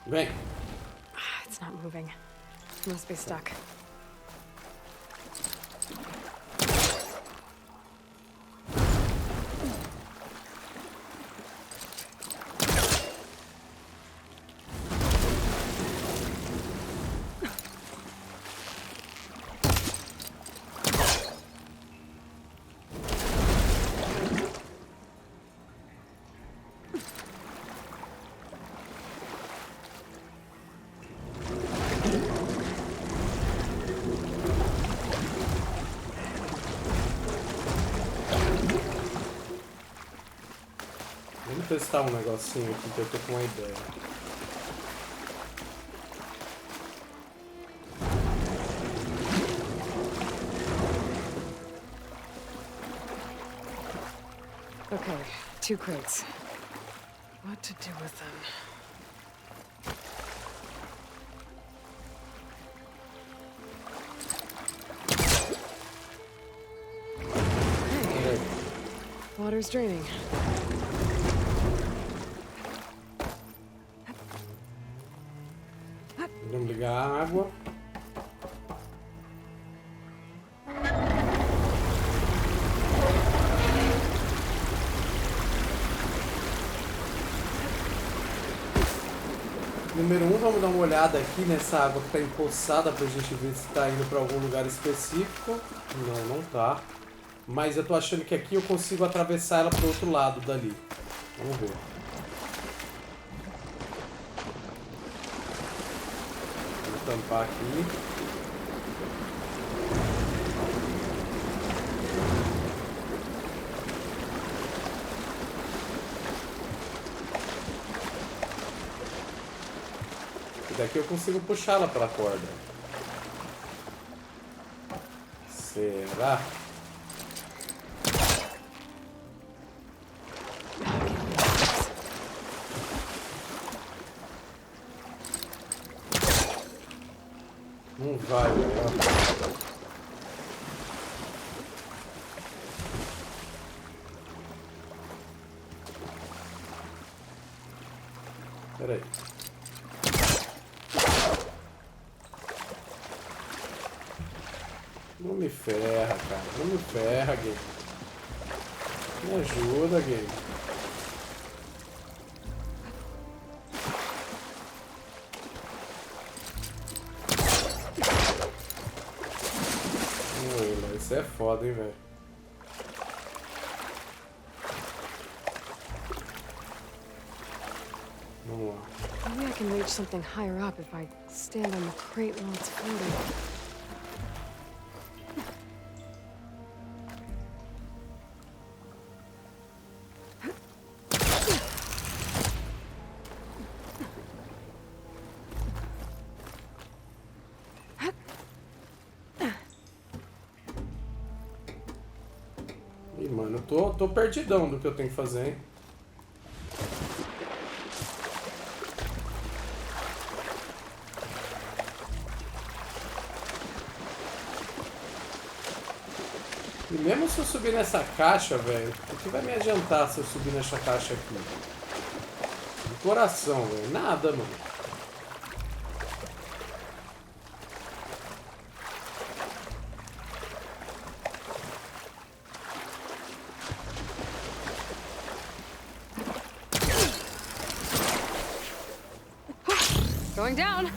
Vem. It's not moving. It must be stuck. Vamos testar um negocinho aqui que eu tô com uma ideia. Okay, 2 crates. What to do with them? Hey, water's draining. Vamos ligar a água. número 1, vamos dar uma olhada aqui nessa água que está empoçada pra gente ver se está indo para algum lugar específico. Não, não tá. Mas eu tô achando que aqui eu consigo atravessar ela pro outro lado dali. Vamos ver. Vou tampar aqui. Daqui eu consigo puxá-la pela corda. Será? Não vai, velho. Pera aí. Não me ferra, cara. Não me ferra, game. Me ajuda, game. Isso é foda, hein, velho. Vamos lá. Maybe I can reach something higher up if I stand on the crate while it's floating. Ih, mano, eu tô perdidão do que eu tenho que fazer, hein? E mesmo se eu subir nessa caixa, velho, o que vai me adiantar se eu subir nessa caixa aqui? De coração, velho. Nada, mano. Going down.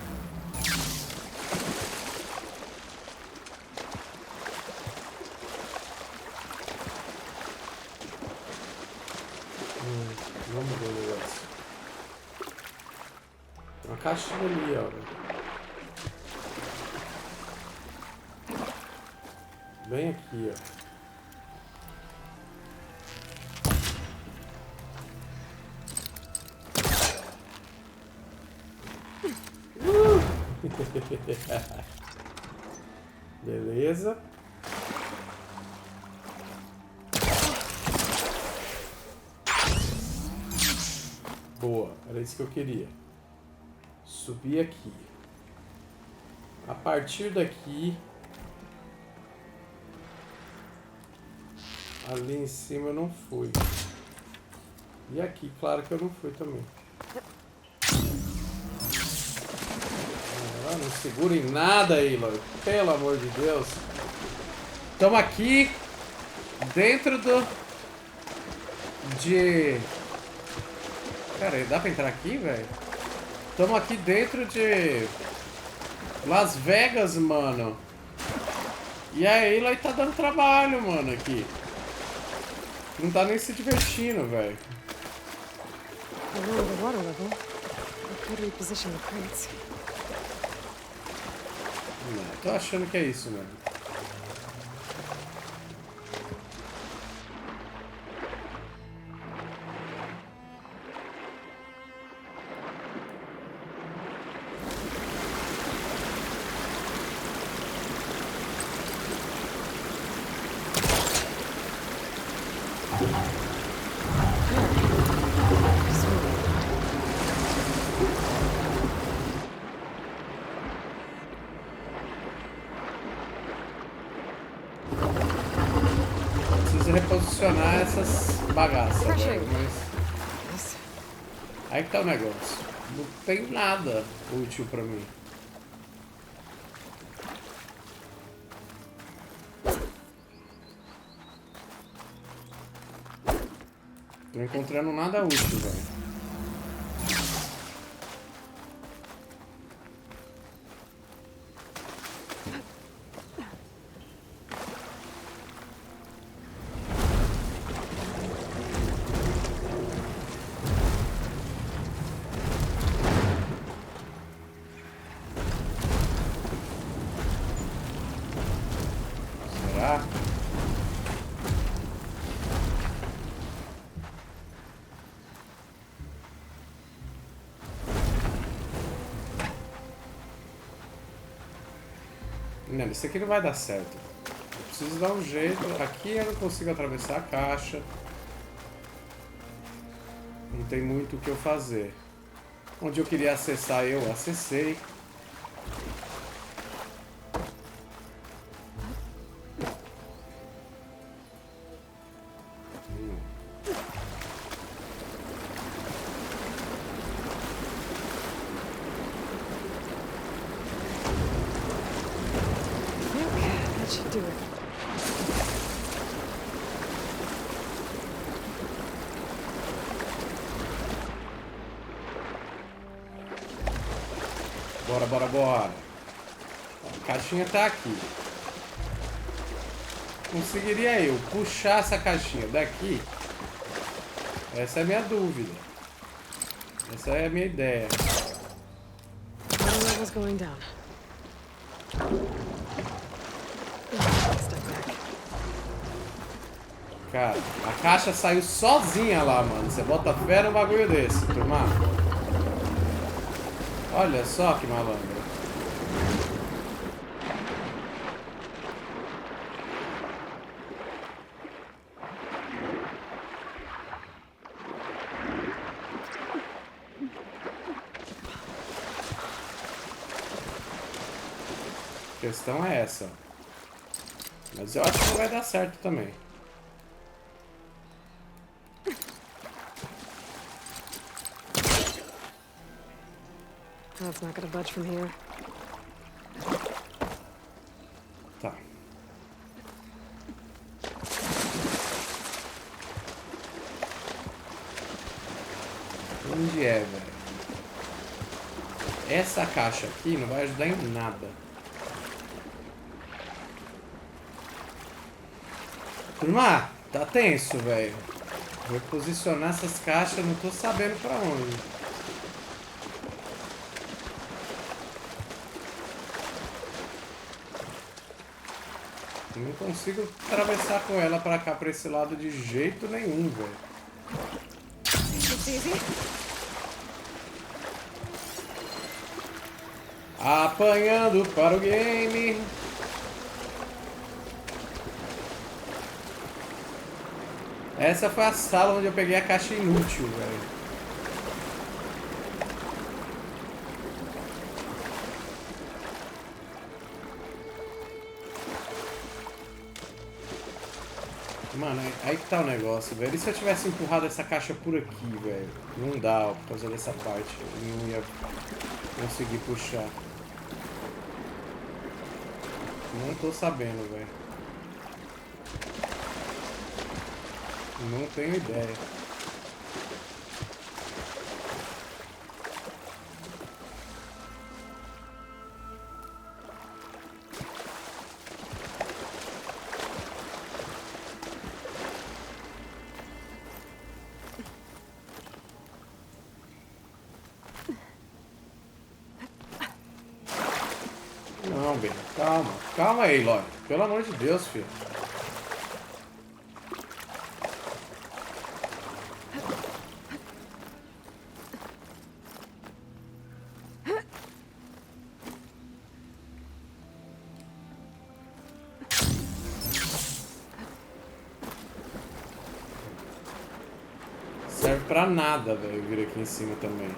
Vamos ver o negócio. Tem uma caixinha ali, ó. Bem aqui, ó. Beleza. Boa, era isso que eu queria. Subir aqui. A partir daqui, ali em cima eu não fui. E aqui, claro que eu não fui também. Não segura em nada aí, Lloyd. Pelo amor de Deus. Estamos aqui dentro de... Cara, dá pra entrar aqui, velho? Estamos aqui dentro de Las Vegas, mano. E aí, Lloyd tá dando trabalho, mano, aqui. Não tá nem se divertindo, velho. Below the water level, I could reposition the crates. Não, tô achando que é isso, mano. Reposicionar essas bagaças, velho, mas... Aí que tá o negócio. Não tem nada útil pra mim. Tô encontrando nada útil, velho. Será? Não, isso aqui não vai dar certo. Eu preciso dar um jeito. Aqui eu não consigo atravessar a caixa. Não tem muito o que eu fazer. Onde eu queria acessar, eu acessei. Should do it. Bora, bora, bora. A caixinha tá aqui. Conseguiria eu puxar essa caixinha daqui? Essa é a minha dúvida. Essa é a minha ideia. Water level's going down. Cara, a caixa saiu sozinha lá, mano. Você bota fé num bagulho desse, turma. Olha só que malandro. A questão é essa. Mas eu acho que vai dar certo também. That's not gonna budge from here. Tá. Onde é, velho? Essa caixa aqui não vai ajudar em nada. Turma, tá tenso, velho. Vou posicionar essas caixas, não tô sabendo pra onde. Não consigo atravessar com ela pra cá, pra esse lado de jeito nenhum, velho. Apanhando para o game. Essa foi a sala onde eu peguei a caixa inútil, velho. Mano, aí que tá o negócio, velho. E se eu tivesse empurrado essa caixa por aqui, velho? Não dá, ó, por causa dessa parte. Eu não ia conseguir puxar. Não tô sabendo, velho. Não tenho ideia. Não, bem, calma. Calma aí, Lore. Pelo amor de Deus, filho. Serve pra nada, velho, vir aqui em cima também.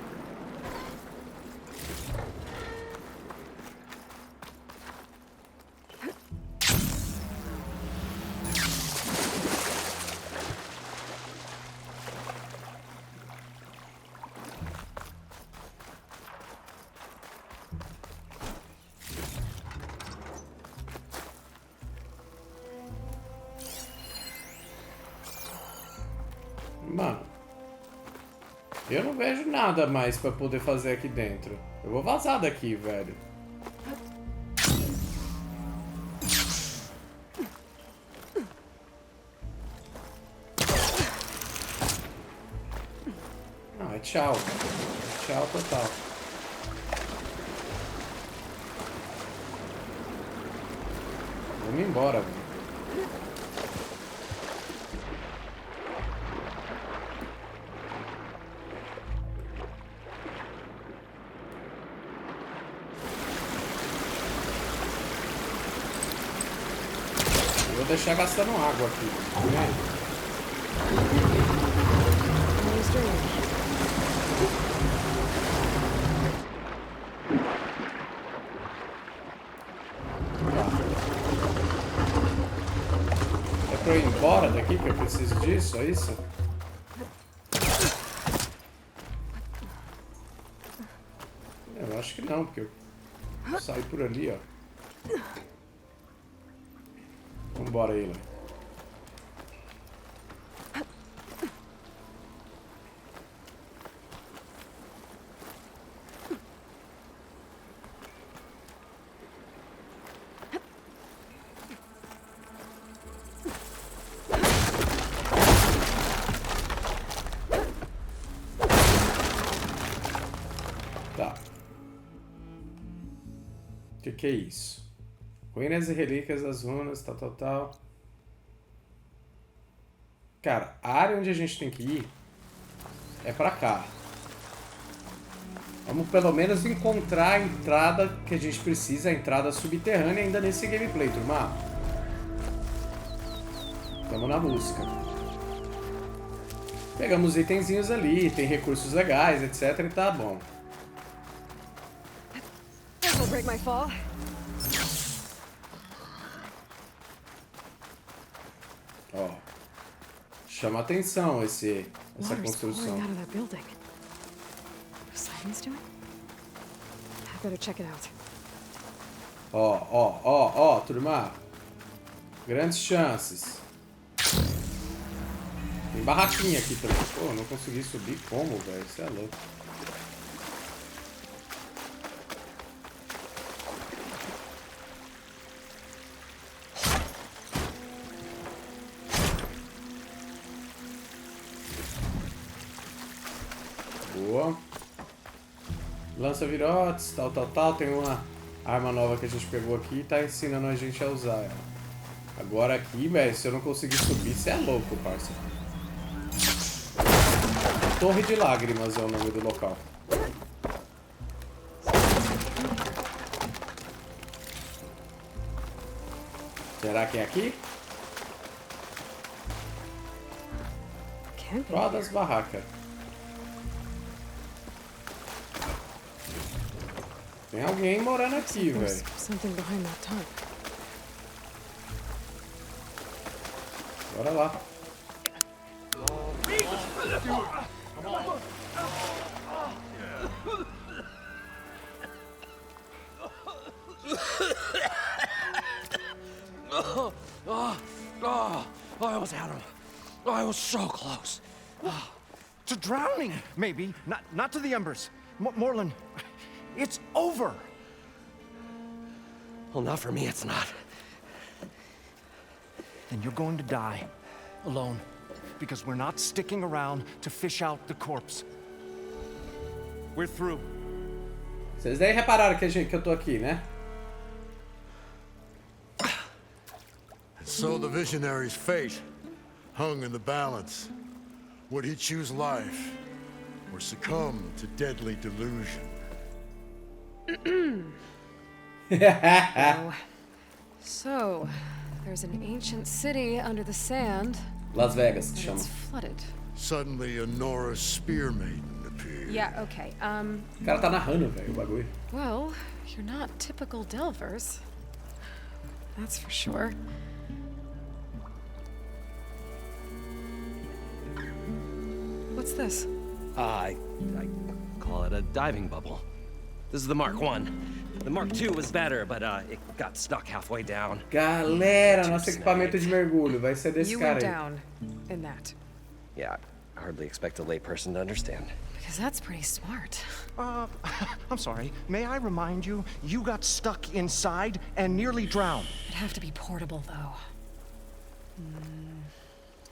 Mano, eu não vejo nada mais pra poder fazer aqui dentro. Eu vou vazar daqui, velho. Não, é tchau. É tchau total. Vamos embora, velho. Vou deixar gastando água aqui. É pra eu ir embora daqui que eu preciso disso? É isso? Eu acho que não, porque eu saí por ali, ó. Vambora aí, Léo. Tá. O que é isso? Ruínas e relíquias das runas, tal. Cara, a área onde a gente tem que ir é pra cá. Vamos pelo menos encontrar a entrada que a gente precisa, a entrada subterrânea ainda nesse gameplay, turma. Estamos na busca. Pegamos itenzinhos ali, tem recursos legais, etc. E tá bom. This'll break my fall. Ó, chama atenção essa Water's construção. pouring out of that building. Poseidon's doing? I better check it out. Ó, turma. Grandes chances. Tem barraquinha aqui também. Pô, não consegui subir como, velho? Isso é louco. Boa. Lança virotes, tal. Tem uma arma nova que a gente pegou aqui e tá ensinando a gente a usar ela. Agora aqui, velho, se eu não conseguir subir, você é louco, parça. Torre de Lágrimas é o nome do local. Será que é aqui? Qual das barracas? Tem alguém morando aqui, velho. Something behind that tarp. Bora lá. I almost had him. I was so close. To drowning, maybe. Not to the embers. Morlun, it's over. Well, not for me, it's not. Then you're going to die. Alone. Because we're not sticking around to fish out the corpse. We're through. Vocês daí repararam que eu tô aqui, né? So the visionary's fate hung in the balance. Would he choose life or succumb to deadly delusion? So, there's an ancient city under the sand. Las Vegas, que and chama. it's flooded. Suddenly a Nora spear maiden appeared. Yeah, okay. O cara tá narrando, velho, o bagulho. Well, you're not typical Delvers. That's for sure. What's this? I call it a diving bubble. This is the Mark 1. The Mark 2 was better, but it got stuck halfway down. Galera, nosso equipamento de mergulho vai ser desse You cara went aí. down in that. Yeah, I hardly expect a layperson to understand. Because that's pretty smart. I'm sorry. May I remind you, you got stuck inside and nearly drowned. It'd have to be portable, though.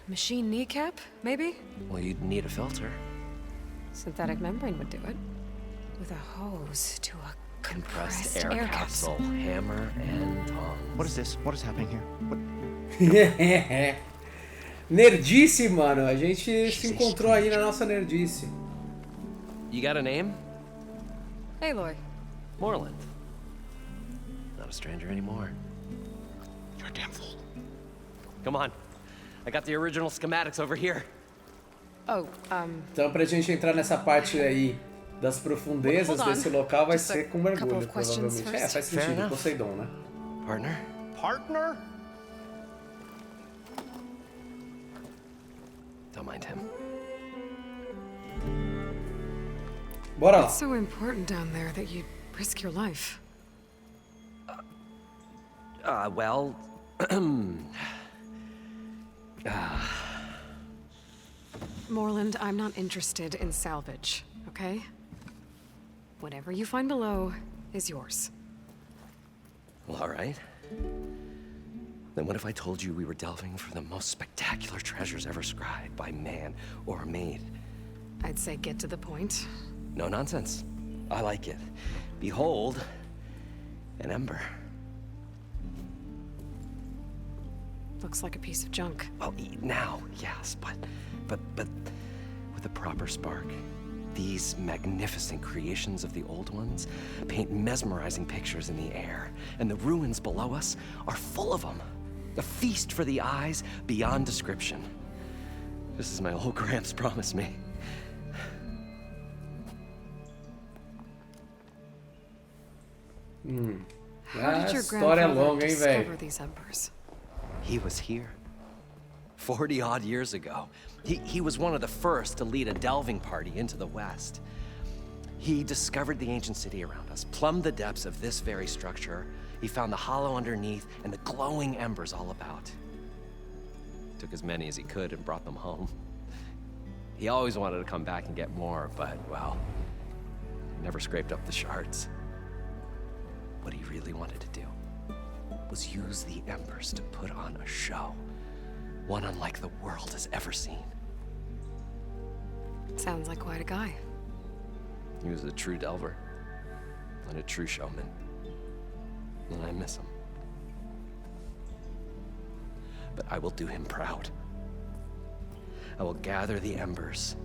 Machine kneecap, maybe? Well, you'd need a filter. Synthetic membrane would do it. With a hose to a compressed Air capsule, hammer and tongs. What is this? What is happening here? What? Nerdice, mano. A gente se encontrou aí na nossa nerdice. You got a name? Aloy. Moreland. Not a stranger anymore. You're a damn fool. Come on. I got the original schematics over here. Oh, Então, pra gente entrar nessa parte aí das profundezas desse local, vai ser com mergulho, provavelmente. É, faz sentido, Poseidon, né? Partner? Partner? Don't mind him. Bora lá. It's so important down there that you'd risk your life. Well... Moreland, I'm not interested in salvage, okay? Whatever you find below is yours. Well, all right. Then what if I told you we were delving for the most spectacular treasures ever scribed by man or maid? I'd say get to the point. No nonsense. I like it. Behold, an ember. Looks like a piece of junk. Well, now, yes, but with a proper spark. These magnificent creations of the old ones paint mesmerizing pictures in the air, and the ruins below us are full of them. A feast for the eyes beyond description. Just as my old Gramps promised me. How did your história é grandfather longa, hein, discover velho? these embers? He was here. 40-odd years ago. He was one of the first to lead a delving party into the West. He discovered the ancient city around us, plumbed the depths of this very structure. He found the hollow underneath and the glowing embers all about. Took as many as he could and brought them home. He always wanted to come back and get more, but, well, never scraped up the shards. What he really wanted to do was use the embers to put on a show. One unlike the world has ever seen. Sounds like quite a guy. He was a true delver and a true showman. And I miss him. But I will do him proud. I will gather the embers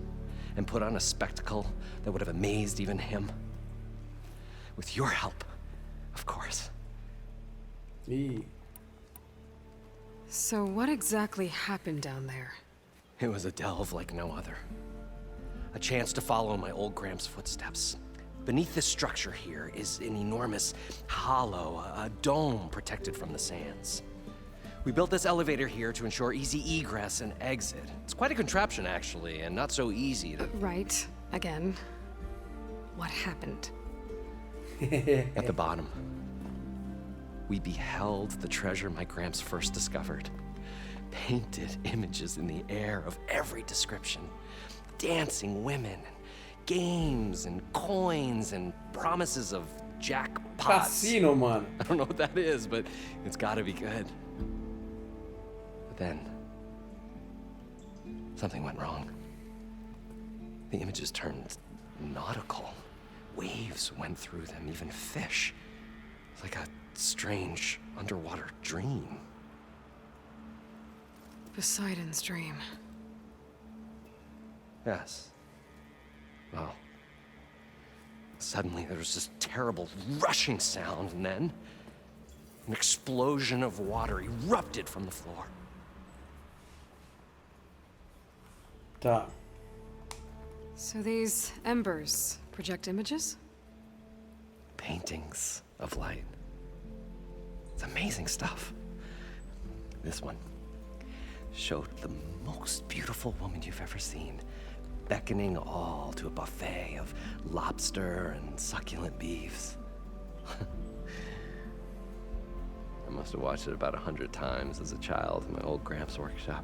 and put on a spectacle that would have amazed even him. With your help, of course. So what exactly happened down there? It was a delve like no other. A chance to follow in my old Gramps' footsteps. Beneath this structure here is an enormous hollow, a dome protected from the sands. We built this elevator here to ensure easy egress and exit. It's quite a contraption, actually, and not so easy to... Right. Again. What happened? At the bottom, we beheld the treasure my Gramps first discovered. Painted images in the air of every description. Dancing women, games and coins and promises of jackpots. Cassino, man. I don't know what that is, but it's gotta be good. But then, something went wrong. The images turned nautical. Waves went through them, even fish. It's like a strange underwater dream. Poseidon's dream. Yes. Well, suddenly there was this terrible rushing sound, and then an explosion of water erupted from the floor. Tá. So these embers project images? Paintings of light. It's amazing stuff. This one showed the most beautiful woman you've ever seen, beckoning all to a buffet of lobster and succulent beefs. I must have watched it about 100 times as a child in my old Gramps' workshop.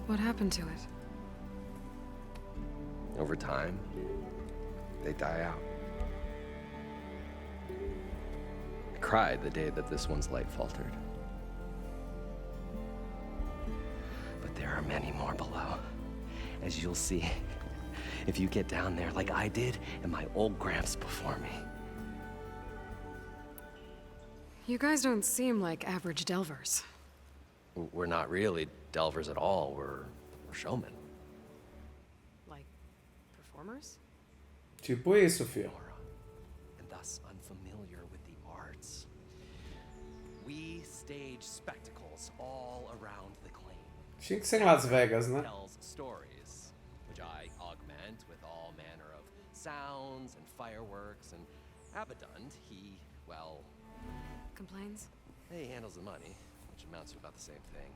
What happened to it? Over time, they die out. I cried the day that this one's light faltered. But there are many more below, as you'll see if you get down there like I did and my old Gramps before me. You guys don't seem like average delvers. We're not really delvers at all. We're showmen. Like, performers? Tipo isso, filho. And thus unfamiliar with the arts. We stage spectacles all around the claim. Tinha que ser em Las Vegas, né? Tells stories, which I augment with all manner of sounds and fireworks. And Abaddon, he, well... Complains? He handles the money, which amounts to about the same thing.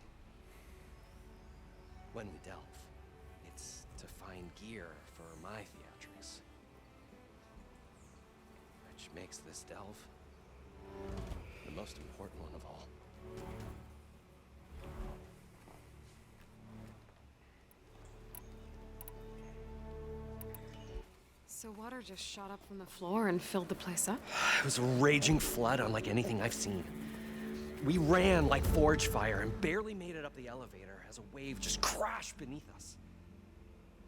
When we delve, it's to find gear for my theatrics. Which makes this delve the most important one of all. So water just shot up from the floor and filled the place up? It was a raging flood unlike anything I've seen. We ran like forge fire and barely made it up the elevator as a wave just crashed beneath us.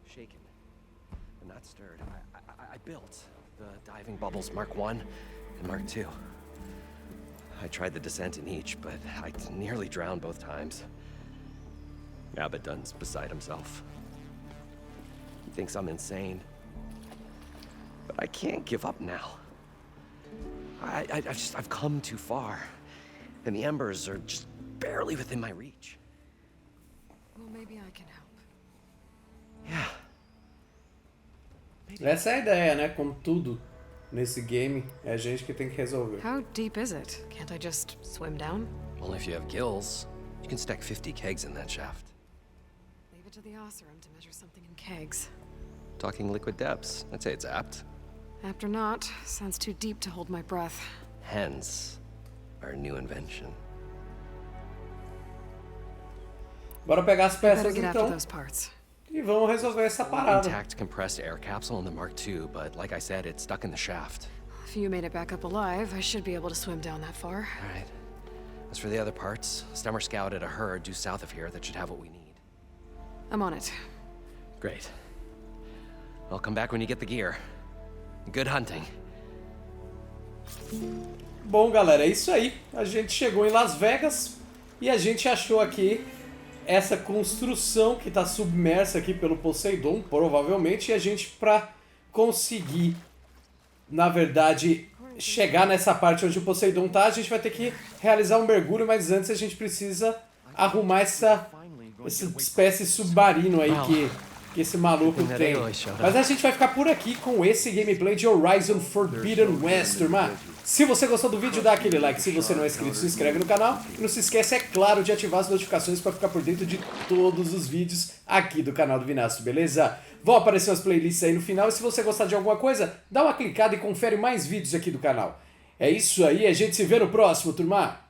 Shaken, but not stirred, I built the diving bubbles Mark I and Mark II. I tried the descent in each, but I nearly drowned both times. Abaddon's beside himself. He thinks I'm insane. But I can't give up now. I've come too far. And the embers are just barely within my reach. Well, maybe I can help. Yeah. Essa é a ideia, né? Como tudo nesse game, é a gente que tem que resolver. How deep is it? Can't I just swim down? Only if you have gills. You can stack 50 kegs in that shaft. Leave it to the Oseram to measure something in kegs. Talking liquid depths, I'd say it's apt. Apt or not, sounds too deep to hold my breath. Hence, our new invention. Bora pegar as Better peças get after então those parts. e vamos resolver essa parada. Intact compressed air capsule in the Mark II, but like I said, it's stuck in the shaft. If you made it back up alive, I should be able to swim down that far. All right. As for the other parts, Stemmer scouted a herd due south of here that should have what we need. I'm on it. Great. I'll come back when you get the gear. Good hunting. Bom, galera, é isso aí. A gente chegou em Las Vegas e a gente achou aqui essa construção que está submersa aqui pelo Poseidon, provavelmente, e a gente, para conseguir, na verdade, chegar nessa parte onde o Poseidon tá, a gente vai ter que realizar um mergulho, mas antes a gente precisa arrumar essa espécie submarino aí que esse maluco tem. Mas a gente vai ficar por aqui com esse gameplay de Horizon Forbidden West, turma. Se você gostou do vídeo, dá aquele like. Se você não é inscrito, se inscreve no canal. E não se esquece, é claro, de ativar as notificações para ficar por dentro de todos os vídeos aqui do canal do Vinácido, beleza? Vão aparecer umas playlists aí no final. E se você gostar de alguma coisa, dá uma clicada e confere mais vídeos aqui do canal. É isso aí, a gente se vê no próximo, turma.